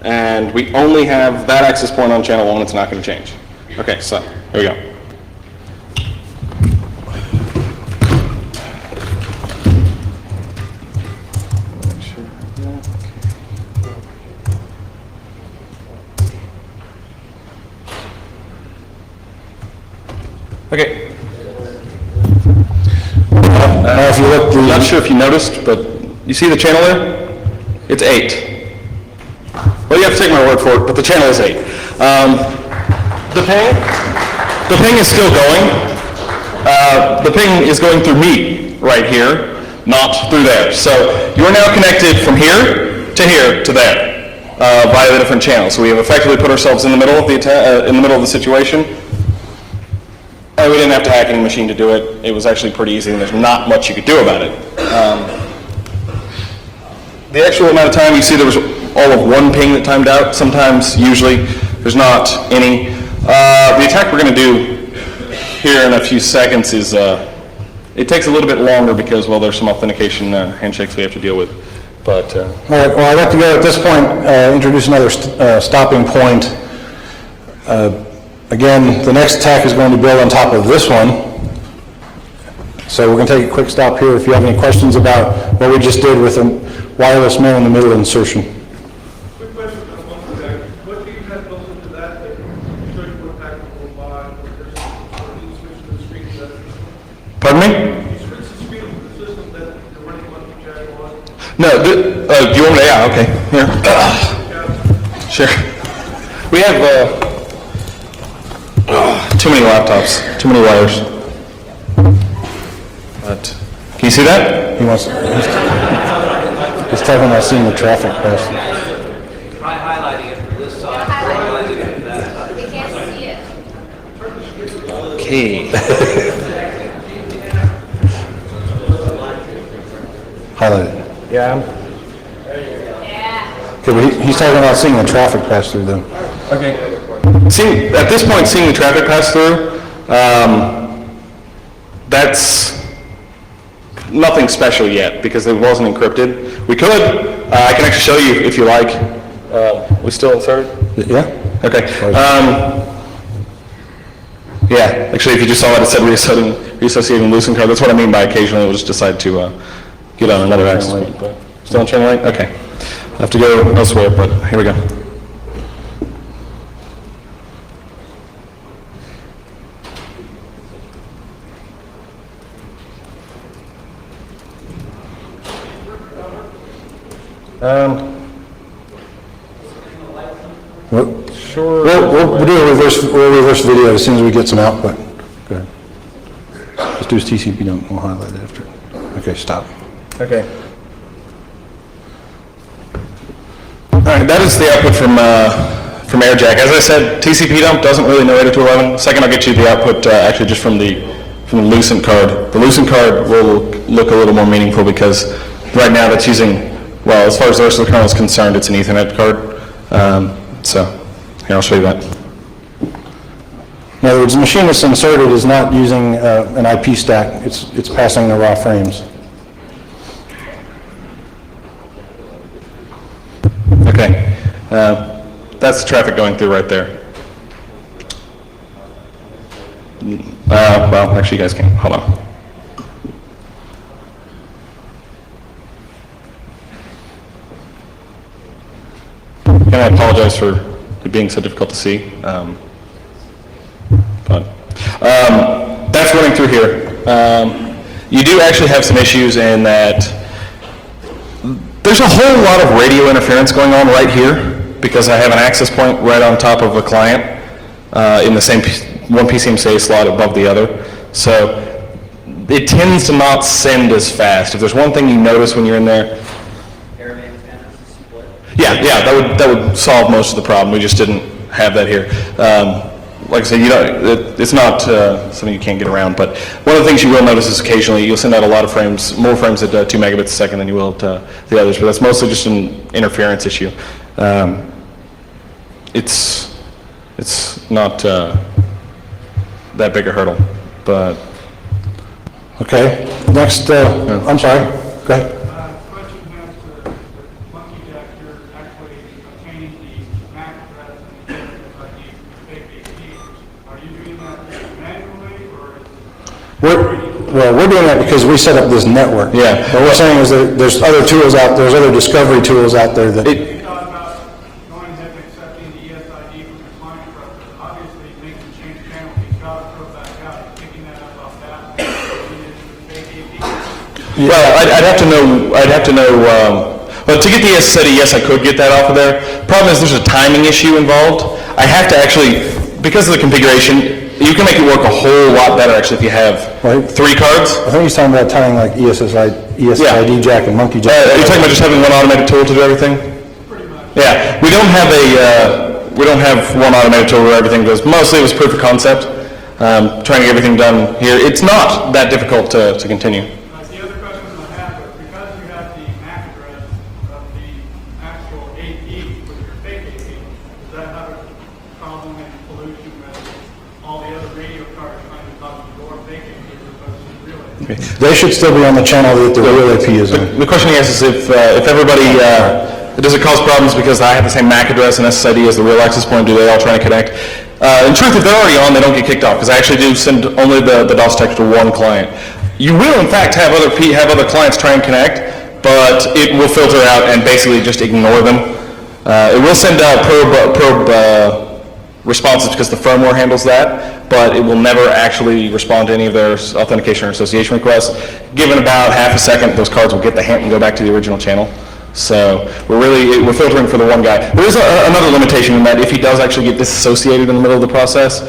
and we only have that access point on channel 1. It's not going to change. Okay, so here we go. Okay. Now, if you look, Not sure if you noticed, but you see the channel there? It's 8. Well, you have to take my word for it, but the channel is 8. The ping is still going. The ping is going through me right here, not through there. So you are now connected from here to there via the different channels. So we have effectively put ourselves in the middle of the situation. We didn't have to hack any machine to do it. It was actually pretty easy, and there's not much you could do about it. The actual amount of time, you see there was all of one ping that timed out. Sometimes, usually, there's not any. The attack we're going to do here in a few seconds is, it takes a little bit longer because, well, there's some authentication handshakes we have to deal with. But all right, well, I'd like to go at this point, introduce another stopping point. Again, the next attack is going to build on top of this one. So we're going to take a quick stop here. If you have any questions about what we just did with a wireless man in the middle insertion. Quick question on one thing. What do you have built into that that shows you what packet will buy, or you switch to the screen to that? pardon me? You switch the screen to the system that you're running one channel on? No, do you want me? Yeah, okay. Here. Sure. We have too many laptops, too many wires. But can you see that? He's talking about seeing the traffic pass. Try highlighting it from this side, highlighting it from that side. They can't see it. Okay. Highlight it. Yeah. Yeah. Okay, but he's talking about seeing the traffic pass through though. Okay. At this point, seeing the traffic pass through, that's nothing special yet because it wasn't encrypted. We could. I can actually show you if you like. We still inserted? Yeah? Okay. Yeah, actually, if you just saw that, it said reassociating Lucent card. That's what I mean by occasionally we'll just decide to get on another access point. But still on channel 8? Okay. I have to go elsewhere, but here we go. Sure. We'll do we'll reverse video as soon as we get some output. Go ahead. Let's do TCP dump, we'll highlight it after. Okay, stop. Okay. All right, that is the output from AirJack. As I said, TCP dump doesn't really know 802.11. Second, I'll get you the output actually just from the Lucent card. The Lucent card will look a little more meaningful because right now that's using, well, as far as the rest of the kernel is concerned, it's an Ethernet card. So here, I'll show you that. In other words, the machine that's inserted is not using an IP stack, it's passing the raw frames. Okay, that's the traffic going through right there. Well, actually, you guys can, hold on. And I apologize for it being so difficult to see. But that's running through here. You do actually have some issues in that there's a whole lot of radio interference going on right here because I have an access point right on top of a client in the same one PCMCA slot above the other. So it tends to not send as fast. If there's one thing you notice when you're in there, yeah, that would solve most of the problem. We just didn't have that here. Like I said, it's not something you can't get around, but one of the things you will notice is occasionally you'll send out a lot of frames, more frames at 2 megabits a second than you will to the others, but that's mostly just an interference issue. It's not that big a hurdle, but... Okay, next, I'm sorry, go ahead. Question has to the monkey jack, you're actually obtaining the MAC address and the ID for AKT. Are you doing that manually or is We're doing that because we set up this network. Yeah. What we're saying is that there's other tools out, there's other discovery tools out there that... you thought about going ahead and accepting the ESID from the client browser? Obviously, it makes a change channel, he's got to throw back out, he's picking that up off that, and it's AKT. Well, I'd have to know, well, to get the SSID, yes, I could get that off of there. Problem is, there's a timing issue involved. I have to actually, because of the configuration, you can make it work a whole lot better, actually, if you have Right. 3 cards. I think he's talking about tying like ESID jack and monkey jack. Are you talking about just having one automated tool to do everything? Pretty much. Yeah, we don't have one automated tool where everything goes. Mostly it was proof of concept, trying to get everything done here. It's not that difficult to continue. The other question I have is because you have the MAC address of the actual AP with your fake AP, does that have a problem and collusion with all the other radio cards trying to talk to your fake AP as opposed to the real AP? They should still be on the channel that the real AP is on. The question he asks is if everybody, does it cause problems because I have the same MAC address and SSID as the real access point? Do they all try to connect? In truth, if they're already on, they don't get kicked off because I actually do send only the DOS text to one client. You will, in fact, have other clients try and connect, but it will filter out and basically just ignore them. It will send out probe responses because the firmware handles that, but it will never actually respond to any of their authentication or association requests. Given about half a second, those cards will get the hint and go back to the original channel. So we're filtering for the one guy. There is another limitation in that if he does actually get disassociated in the middle of the process,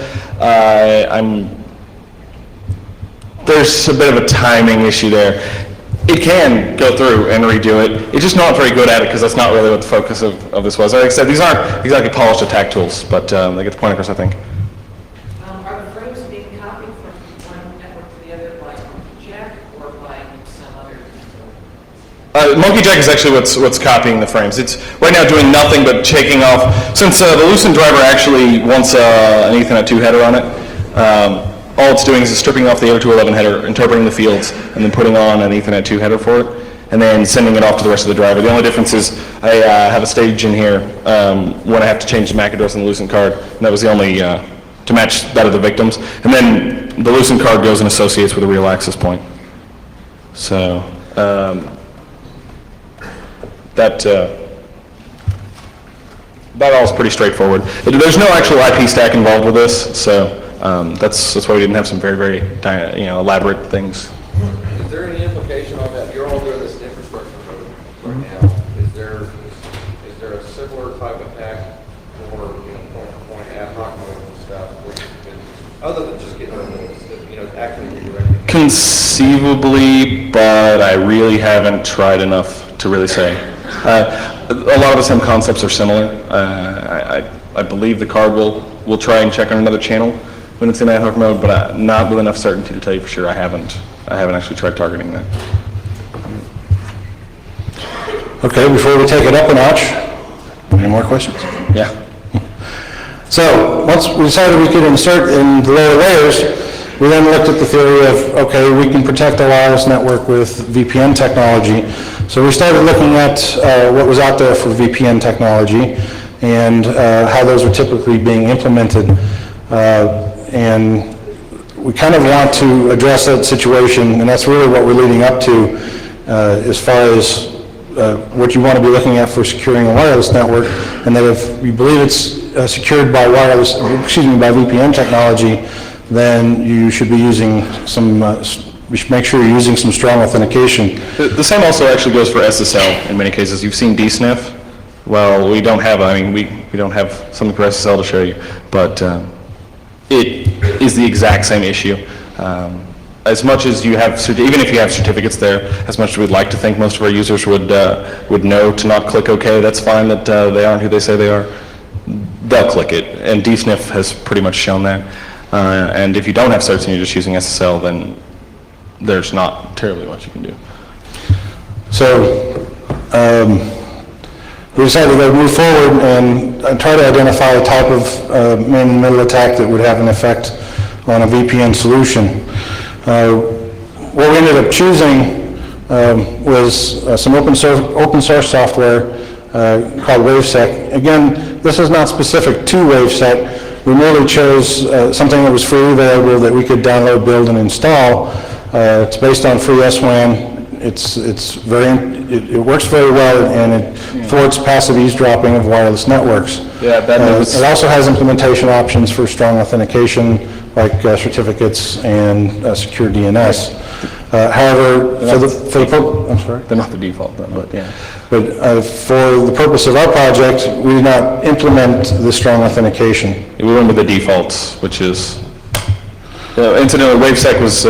there's a bit of a timing issue there. It can go through and redo it. It's just not very good at it because that's not really what the focus of this was. Like I said, these aren't exactly polished attack tools, but they get the point across, I think. Are the frames being copied from one network to the other by Jack or by some other? Monkey Jack is actually what's copying the frames. It's right now doing nothing but taking off. Since the Lucent driver actually wants an Ethernet 2 header on it, all it's doing is stripping off the 802.11 header, interpreting the fields, and then putting on an Ethernet 2 header for it, and then sending it off to the rest of the driver. The only difference is I have a stage in here when I have to change the MAC address on the Lucent card, and that was the only, to match that of the victims. And then the Lucent card goes and associates with a real access point. So, that all is pretty straightforward. There's no actual IP stack involved with this, so that's why we didn't have some very, very elaborate things. Is there any implication on that? You're all doing this infrastructure right now. Is there jack or, point-to-point ad hoc mode and stuff, which could, other than just getting the, actually redirecting. Conceivably, but I really haven't tried enough to really say. A lot of the same concepts are similar. I believe the card will try and check on another channel when it's in ad hoc mode, but not with enough certainty to tell you for sure. I haven't actually tried targeting that. Okay, before we take it up a notch, any more questions? Yeah. So, once we decided we could insert in the lower layers, we then looked at the theory of, okay, we can protect a wireless network with VPN technology. So we started looking at what was out there for VPN technology and how those were typically being implemented. And we kind of want to address that situation, and that's really what we're leading up to as far as what you want to be looking at for securing a wireless network, and that if you believe it's secured by by VPN technology, then you should be using some, we should make sure you're using some strong authentication. The same also actually goes for SSL in many cases. You've seen DSNF. Well, we don't have, we don't have something for SSL to show you, but it is the exact same issue. As much as you have, even if you have certificates there, as much as we'd like to think most of our users would know to not click OK, that's fine that they aren't who they say they are, they'll click it. And DSNF has pretty much shown that. And if you don't have certs and you're just using SSL, then there's not terribly much you can do. So we decided to move forward and try to identify a type of man-in-the-middle attack that would have an effect on a VPN solution. What we ended up choosing was some open source software called WaveSec. Again, this is not specific to WaveSec. We merely chose something that was freely available that we could download, build, and install. It's based on FreeSWAN. It works very well, and it thwarts passive eavesdropping of wireless networks. Yeah, it also has implementation options for strong authentication, like certificates and secure DNS. However, I'm sorry? They're not the default, though, but yeah. But for the purpose of our project, we did not implement the strong authentication. We went with the defaults, which is, incidentally, WaveSec is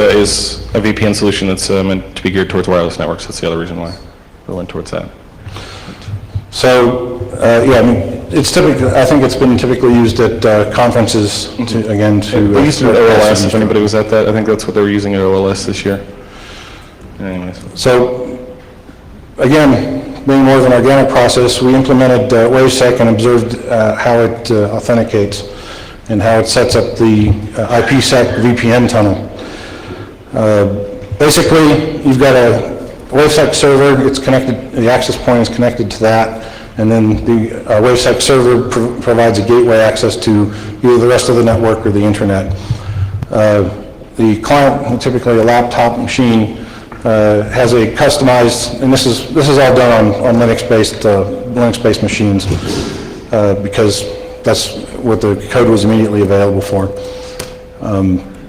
a VPN solution that's meant to be geared towards wireless networks. That's the other reason why we went towards that. So, it's typically, I think it's been typically used at conferences to. They used to OLS, if anybody was at that. I think that's what they were using at OLS this year. Anyways. So, again, being more of an organic process, we implemented WaveSec and observed how it authenticates and how it sets up the IPsec VPN tunnel. Basically, you've got a WaveSec server, it's connected, the access point is connected to that, and then the WaveSec server provides a gateway access to either the rest of the network or the internet. The client, typically a laptop machine, has a customized, and this is all done on Linux-based machines, because that's what the code was immediately available for.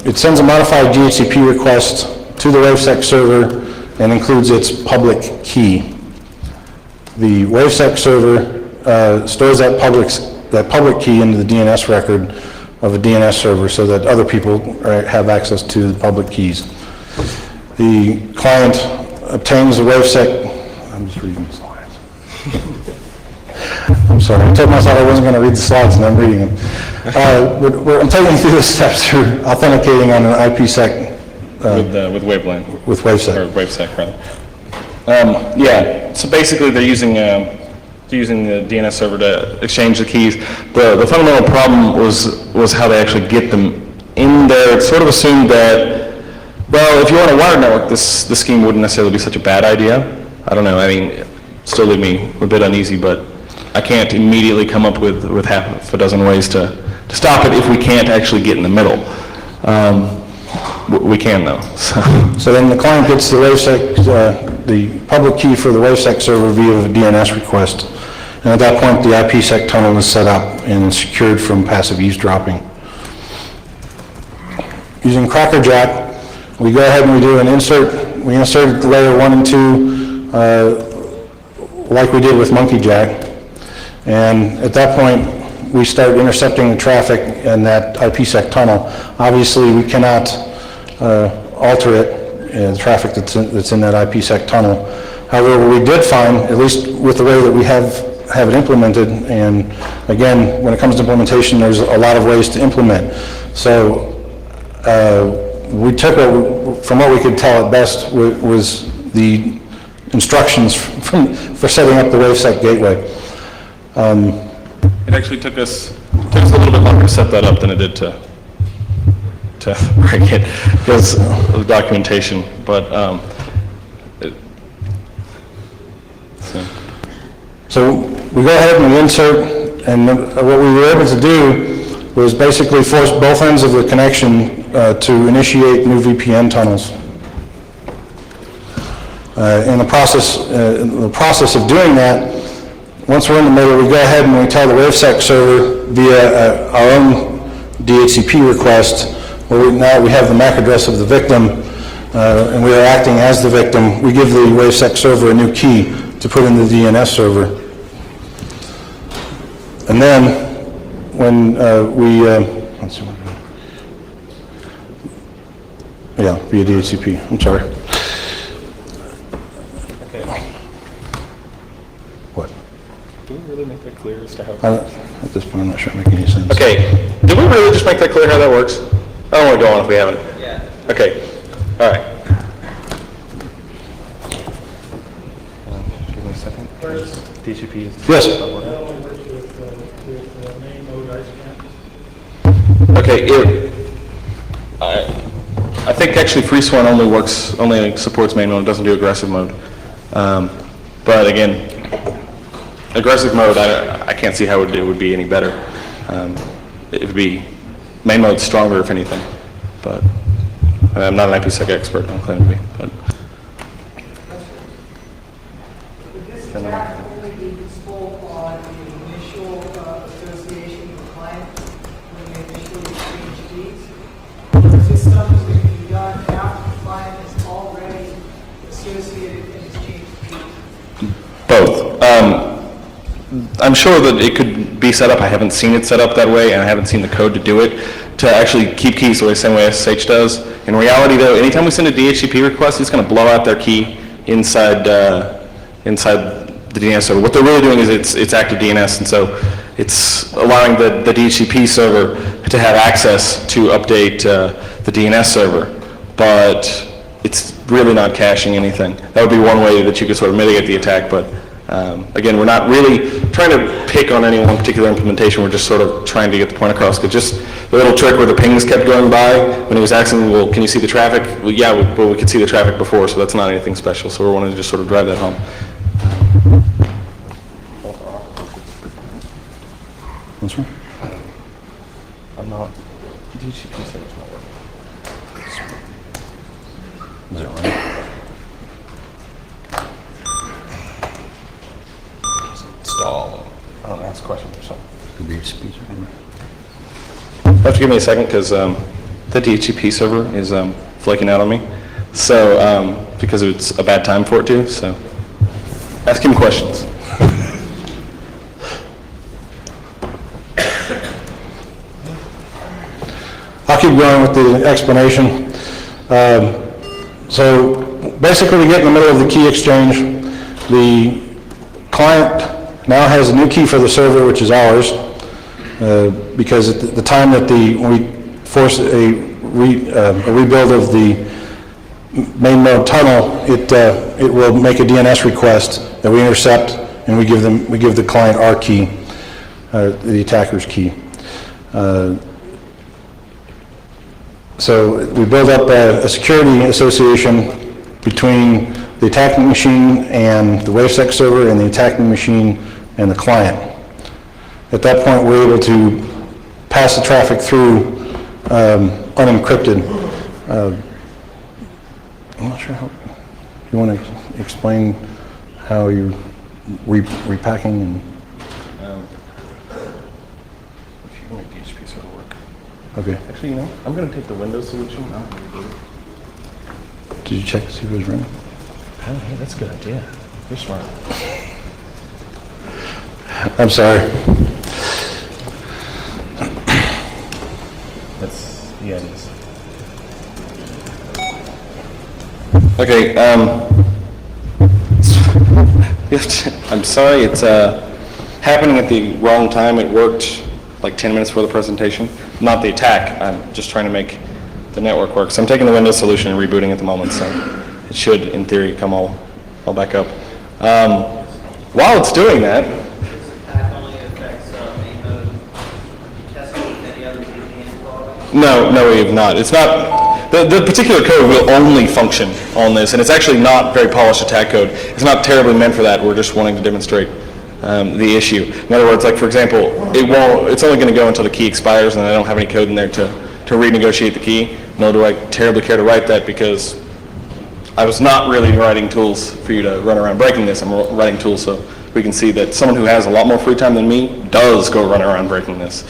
It sends a modified DHCP request to the WaveSec server and includes its public key. The WaveSec server stores that public key into the DNS record of a DNS server so that other people have access to the public keys. The client obtains the WaveSec. I'm just reading the slides. I'm sorry, I told myself I wasn't going to read the slides, and I'm reading them. I'm taking you through the steps through authenticating on an IPsec. With WaveLAN. With WaveSec. Or WaveSec, rather. So basically they're using the DNS server to exchange the keys. The fundamental problem was how they actually get them in there. It's sort of assumed that, well, if you want a wired network, this scheme wouldn't necessarily be such a bad idea. I don't know, still leave me a bit uneasy, but I can't immediately come up with half a dozen ways to stop it if we can't actually get in the middle. We can, though. So then the client gets the WaveSec, the public key for the WaveSec server via a DNS request. And at that point, the IPsec tunnel is set up and secured from passive eavesdropping. Using Crackerjack, we go ahead and we do an insert. We insert layer 1 and 2 like we did with MonkeyJack. And at that point, we start intercepting the traffic in that IPsec tunnel. Obviously, we cannot alter it, the traffic that's in that IPsec tunnel. However, we did find, at least with the way that we have it implemented, and again, when it comes to implementation, there's a lot of ways to implement. So we took, from what we could tell at best, was the instructions for setting up the WaveSec gateway. It actually took us a little bit longer to set that up than it did to bring it, because of the documentation, but, So we go ahead and we insert, and what we were able to do was basically force both ends of the connection to initiate new VPN tunnels. In the process of doing that, once we're in the middle, we go ahead and we tell the WaveSec server via our own DHCP request, where now we have the MAC address of the victim, and we are acting as the victim. We give the WaveSec server a new key to put in the DNS server. And then, when let's see, yeah, via DHCP, I'm sorry. What? do we really make that clear as to how? At this point, I'm not sure it makes any sense. Okay, did we really just make that clear how that works? I don't want to go on if we haven't. Yeah. Okay, all right. Give me a second. DHCP is... Yes. Okay, I think actually FreeSwan only supports main mode, doesn't do aggressive mode. But again, aggressive mode, I can't see how it would be any better. It would be main mode stronger if anything, but I'm not an IPsec expert, I don't claim to be. But. Would this attack only be useful on the initial association with the client when they initially exchange keys? Or is this something that can be done after the client is already associated and exchanged keys? Both. I'm sure that it could be set up. I haven't seen it set up that way, and I haven't seen the code to do it, to actually keep keys the same way SSH does. In reality, though, anytime we send a DHCP request, it's going to blow out their key inside the DNS server. What they're really doing is it's active DNS, and so it's allowing the DHCP server to have access to update the DNS server, but it's really not caching anything. That would be one way that you could sort of mitigate the attack, but again, we're not really trying to pick on any one particular implementation. We're just sort of trying to get the point across. Because just the little trick where the pings kept going by when he was asking, well, can you see the traffic? Well, yeah, we could see the traffic before, so that's not anything special. So we're wanting to just sort of drive that home. What's wrong? I'm not. DHCP said it's not working. Is it right? Install. I don't know, ask questions or something. Could be a speech. You have to give me a second because the DHCP server is flaking out on me. So, because it's a bad time for it to, so ask him questions. I'll keep going with the explanation. So basically, we get in the middle of the key exchange. The client now has a new key for the server, which is ours, because at the time that we force a rebuild of the main node tunnel, it will make a DNS request that we intercept, and we give the client our key, the attacker's key. So we build up a security association between the attacking machine and the WaveSec server, and the attacking machine and the client. At that point, we're able to pass the traffic through unencrypted. I'm not sure how, you want to explain how you're repacking and... If you want DHCP server work. Okay. Actually, you know, I'm going to take the Windows solution. Did you check to see if it was running? Oh, yeah, that's a good idea. You're smart. I'm sorry. That's, yeah. Okay, I'm sorry, it's happening at the wrong time. It worked like 10 minutes before the presentation. Not the attack, I'm just trying to make the network work. So I'm taking the Windows solution and rebooting at the moment, so it should, in theory, come all back up. While it's doing that, This attack only affects main mode. Testing with any other VPN product? no, we have not. It's not, the particular code will only function on this, and it's actually not very polished attack code. It's not terribly meant for that. We're just wanting to demonstrate the issue. In other words, like for example, it's only going to go until the key expires, and I don't have any code in there to renegotiate the key. Nor do I terribly care to write that, because I was not really writing tools for you to run around breaking this. I'm writing tools so we can see that someone who has a lot more free time than me does go run around breaking this.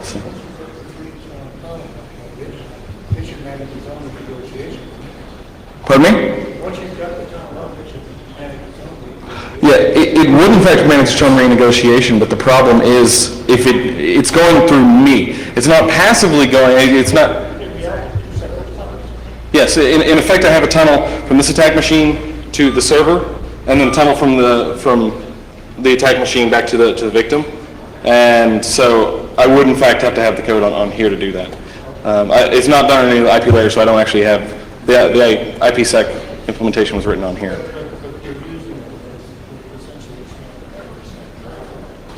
So. It should manage its own negotiation. Pardon me? Once you've got the tunnel up, it should manage its own negotiation. Yeah, it would in fact manage its own renegotiation, but the problem is if it's going through me. It's not passively going, it's not... Yes, in effect I have a tunnel from this attack machine to the server, and then a tunnel from the attack machine back to the victim. And so I would in fact have to have the code on here to do that. It's not done on any of the IP layers, so I don't actually have, the IPsec implementation was written on here.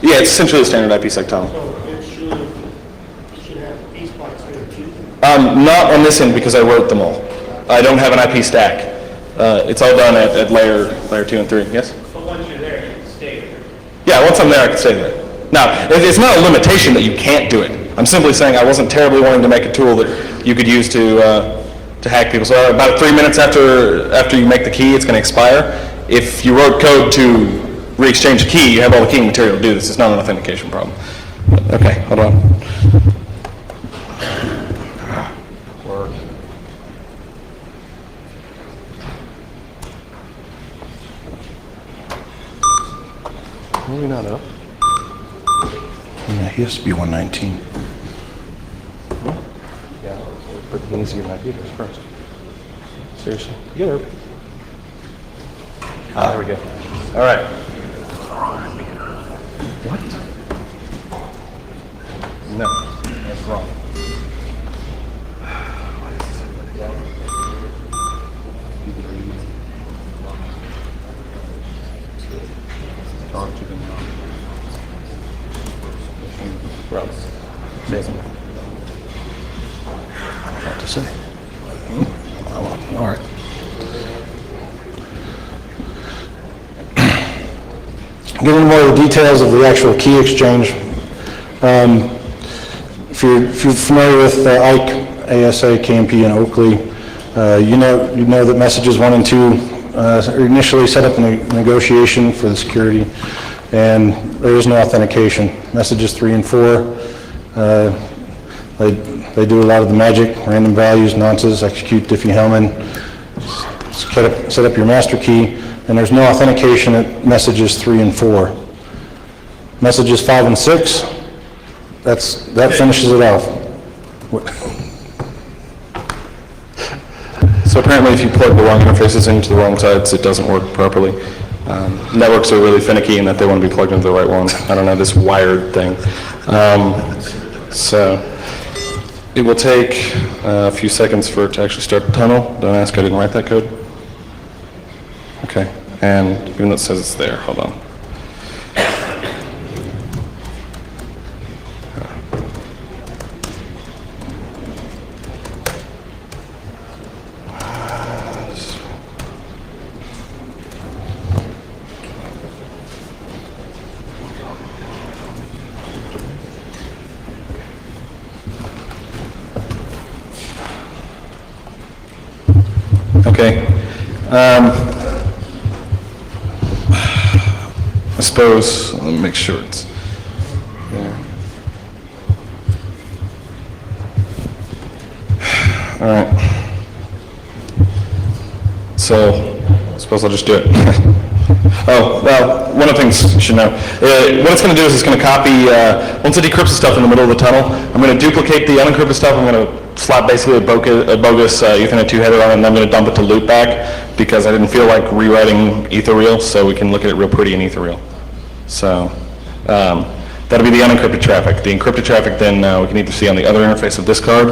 Yeah, it's essentially a standard IPsec tunnel. So it should have piece parts there too. Not on this end because I wrote them all. I don't have an IP stack. It's all done at layer 2 and 3, yes? But once you're there, you can stay there. Yeah, once I'm there, I can stay there. Now, it's not a limitation that you can't do it. I'm simply saying I wasn't terribly wanting to make a tool that you could use to hack people. So about 3 minutes after you make the key, it's going to expire. If you wrote code to re-exchange the key, you have all the keying material to do this. It's not an authentication problem. Okay, hold on. Maybe not up. Yeah, he has to be 119. Yeah, but he needs to get my computers first. Seriously. Get her. Ah, there we go. All right. What? No, that's wrong. Routes. What to say? All right. Getting into more of the details of the actual key exchange. If you're familiar with IKE, ASA, KMP, and Oakley, you know that messages 1 and 2 are initially set up in a negotiation for the security, and there is no authentication. Messages 3 and 4, they do a lot of the magic, random values, nonces, execute Diffie-Hellman, set up your master key, and there's no authentication at messages 3 and 4. Messages 5 and 6, that finishes it off. So apparently if you plug the wrong interfaces into the wrong sites, it doesn't work properly. Networks are really finicky in that they want to be plugged into the right one. I don't know, this wired thing. So it will take a few seconds for it to actually start the tunnel. Don't ask, I didn't write that code. Okay, and even though it says it's there, hold on. Okay. I suppose, let me make sure it's there. All right. So, I suppose I'll just do it. Oh, well, one of the things you should know, what it's going to do is it's going to copy, once it decrypts the stuff in the middle of the tunnel, I'm going to duplicate the unencrypted stuff, I'm going to slap basically a bogus Ethernet 2 header on it, and I'm going to dump it to loopback, because I didn't feel like rewriting Etherreal, so we can look at it real pretty in Etherreal. So, that'll be the unencrypted traffic. The encrypted traffic, then we can either see on the other interface of this card,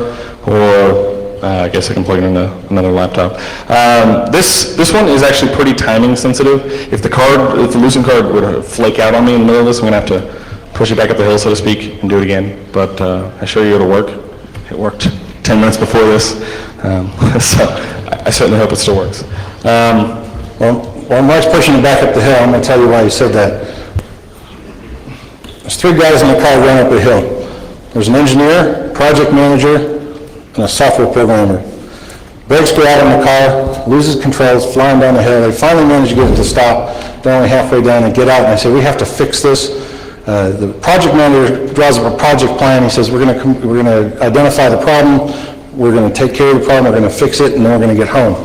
or I guess I can plug it into another laptop. This one is actually pretty timing sensitive. If the losing card would flake out on me in the middle of this, I'm going to have to push it back up the hill, so to speak, and do it again. But I assure you it'll work. It worked 10 minutes before this, so I certainly hope it still works. While Mark's pushing it back up the hill, I'm going to tell you why he said that. There's 3 guys in the car going up the hill. There's an engineer, project manager, and a software programmer. Brakes go out in the car, loses controls, flying down the hill. They finally manage to get it to stop. They're only halfway down and get out, and I say, we have to fix this. The project manager draws up a project plan. He says, we're going to identify the problem, we're going to take care of the problem, we're going to fix it, and then we're going to get home.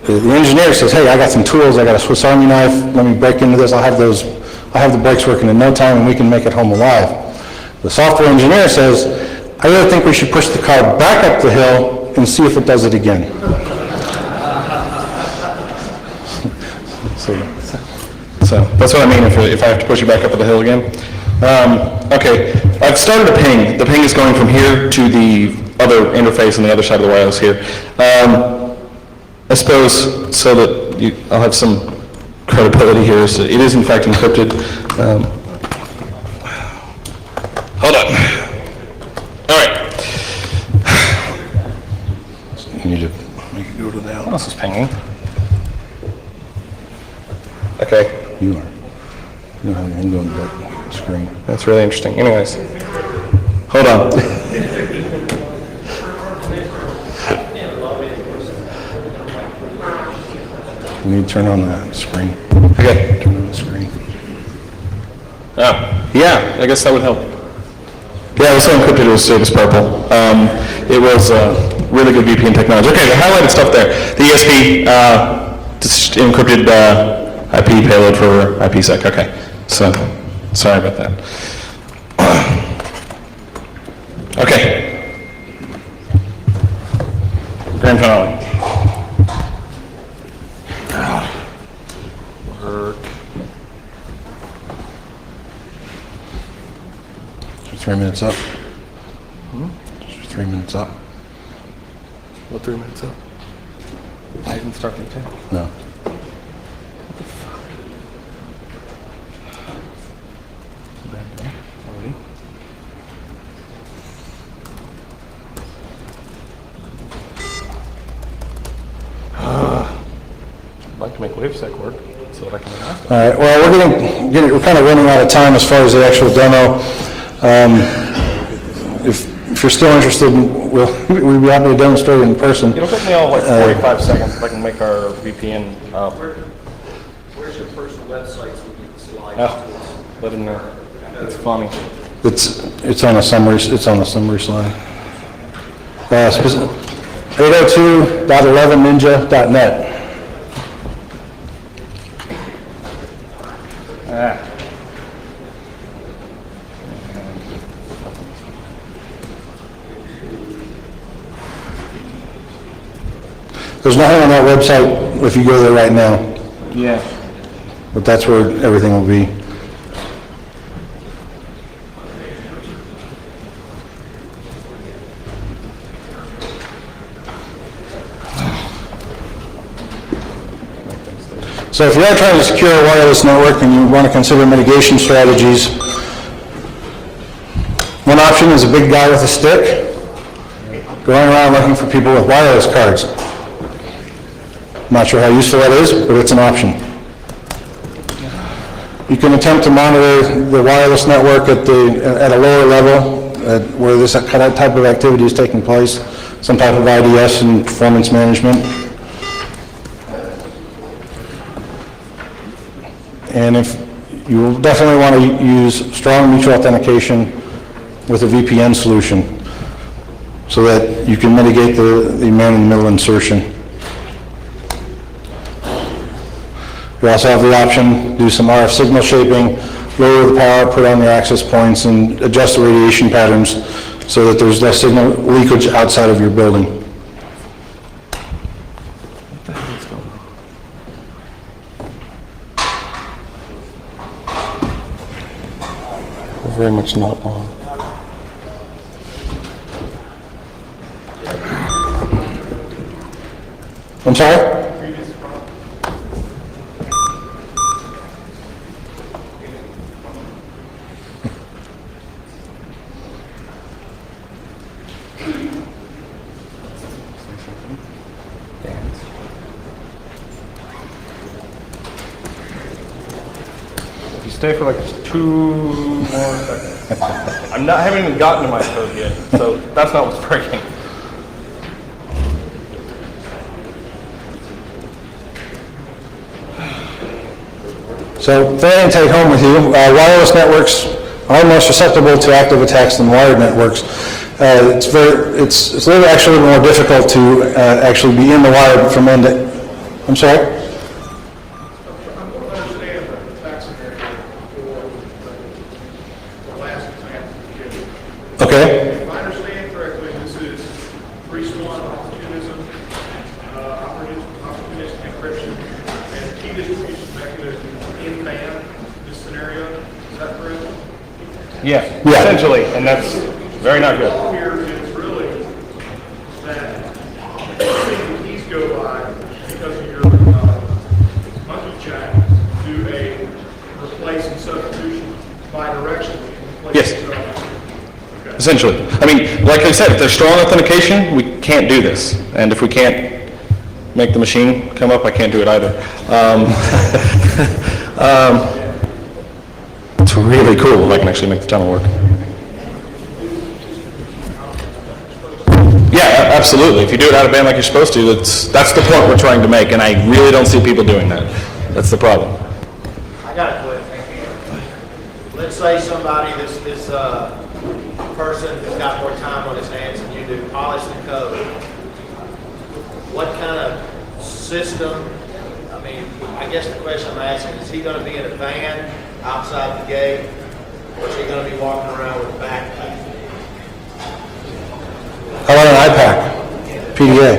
The engineer says, hey, I got some tools, I got a Swiss Army knife, let me break into this, I'll have the brakes working in no time, and we can make it home alive. The software engineer says, I really think we should push the car back up the hill and see if it does it again. So that's what I mean if I have to push it back up the hill again. Okay, I've started a ping. The ping is going from here to the other interface on the other side of the wireless here. I suppose so that I'll have some credibility here. So it is in fact encrypted. Hold on. All right. You need to make it go to the What else is pinging? Okay. You are. You don't have anything going to that screen. That's really interesting. Anyways, hold on. You need to turn on that screen. Okay. Turn on the screen. Oh, yeah, I guess that would help. Yeah, it was so encrypted it was purple. It was really good VPN technology. Okay, the highlighted stuff there. The ESP, just encrypted IP payload for IPsec. Okay, so sorry about that. Okay. Grand finale. Work. 3 minutes up. 3 minutes up. What, 3 minutes up? I didn't start the time. No. Already? I'd like to make WaveSec work so that I can ask. All right, well, we're kind of running out of time as far as the actual demo. If you're still interested, we'll be happy to demonstrate it in person. It'll take me all like 45 seconds if I can make our VPN up. Where's your personal website so we can slide Oh, let him know. It's funny. It's on a summary. It's on the summary slide. 802.11ninja.net. There's nothing on that website if you go there right now, Yeah. but that's where everything will be. So if you are trying to secure a wireless network and you want to consider mitigation strategies, one option is a big guy with a stick going around looking for people with wireless cards. Not sure how useful that is, but it's an option. You can attempt to monitor the wireless network at a lower level where this type of activity is taking place, some type of IDS and performance management. And if you will definitely want to use strong mutual authentication with a VPN solution so that you can mitigate the man-in-the-middle insertion. You also have the option to do some RF signal shaping, lower the power output on the access points, and adjust the radiation patterns so that there's less signal leakage outside of your building. Very much not on. I'm sorry? If you stay for like 2 more seconds. I haven't even gotten to my code yet, so that's not what's breaking. So, for anything to take home with you, wireless networks are more susceptible to active attacks than wired networks. It's a little actually more difficult to actually be in the wire from end to, I'm sorry? I don't understand the tax scenario for the last example you gave. Okay. If I understand correctly, this is free-swan opportunism, opportunistic encryption, and key distribution mechanism in band, this scenario. Is that correct? Yeah, Yeah. essentially, and that's very not good. All here is really that the keys go by because of your monkey jack do a replace and substitution bidirectionally. Yes. Essentially. I mean, like I said, if there's strong authentication, we can't do this. And if we can't make the machine come up, I can't do it either. It's really cool if I can actually make the tunnel work. Yeah, absolutely. If you do it out of band like you're supposed to, that's the point we're trying to make, and I really don't see people doing that. That's the problem. I got a question. Let's say somebody, this person who's got more time on his hands than you do, polish the code. What kind of system, I mean, I guess the question I'm asking, is he going to be in a van outside the gate, or is he going to be walking around with a backpack? How about an iPad, PDA?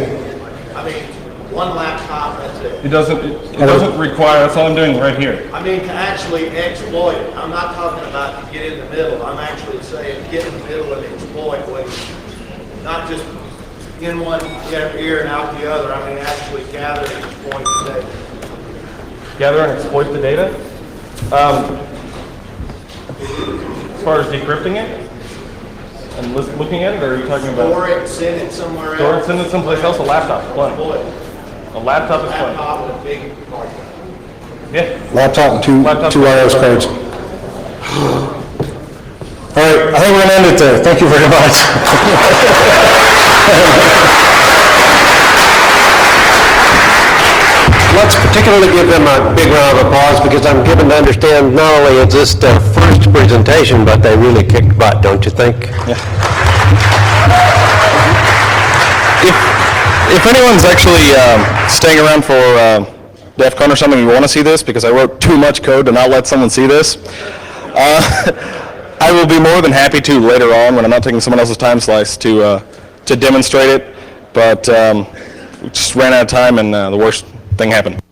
I mean, one laptop, that's it. It doesn't require, that's all I'm doing right here. I mean, to actually exploit it. I'm not talking about to get in the middle. I'm actually saying get in the middle and exploit ways. Not just in one ear and out the other. I mean, actually gather and exploit the data. Gather and exploit the data. As far as decrypting it and looking at it, or are you talking about? Store it, send it somewhere else. Store it, send it someplace else. A laptop is plenty. Exploit. A laptop is plenty. Laptop with a big card. Yeah. Laptop and two Laptop. wireless cards. All right, I think we're going to end it there. Thank you very much. Let's particularly give them a big round of applause because I'm given to understand not only is this their first presentation, but they really kicked butt, don't you think? If anyone's actually staying around for DEF CON or something, you want to see this, because I wrote too much code to not let someone see this, I will be more than happy to later on, when I'm not taking someone else's time slice, to demonstrate it. But we just ran out of time, and the worst thing happened.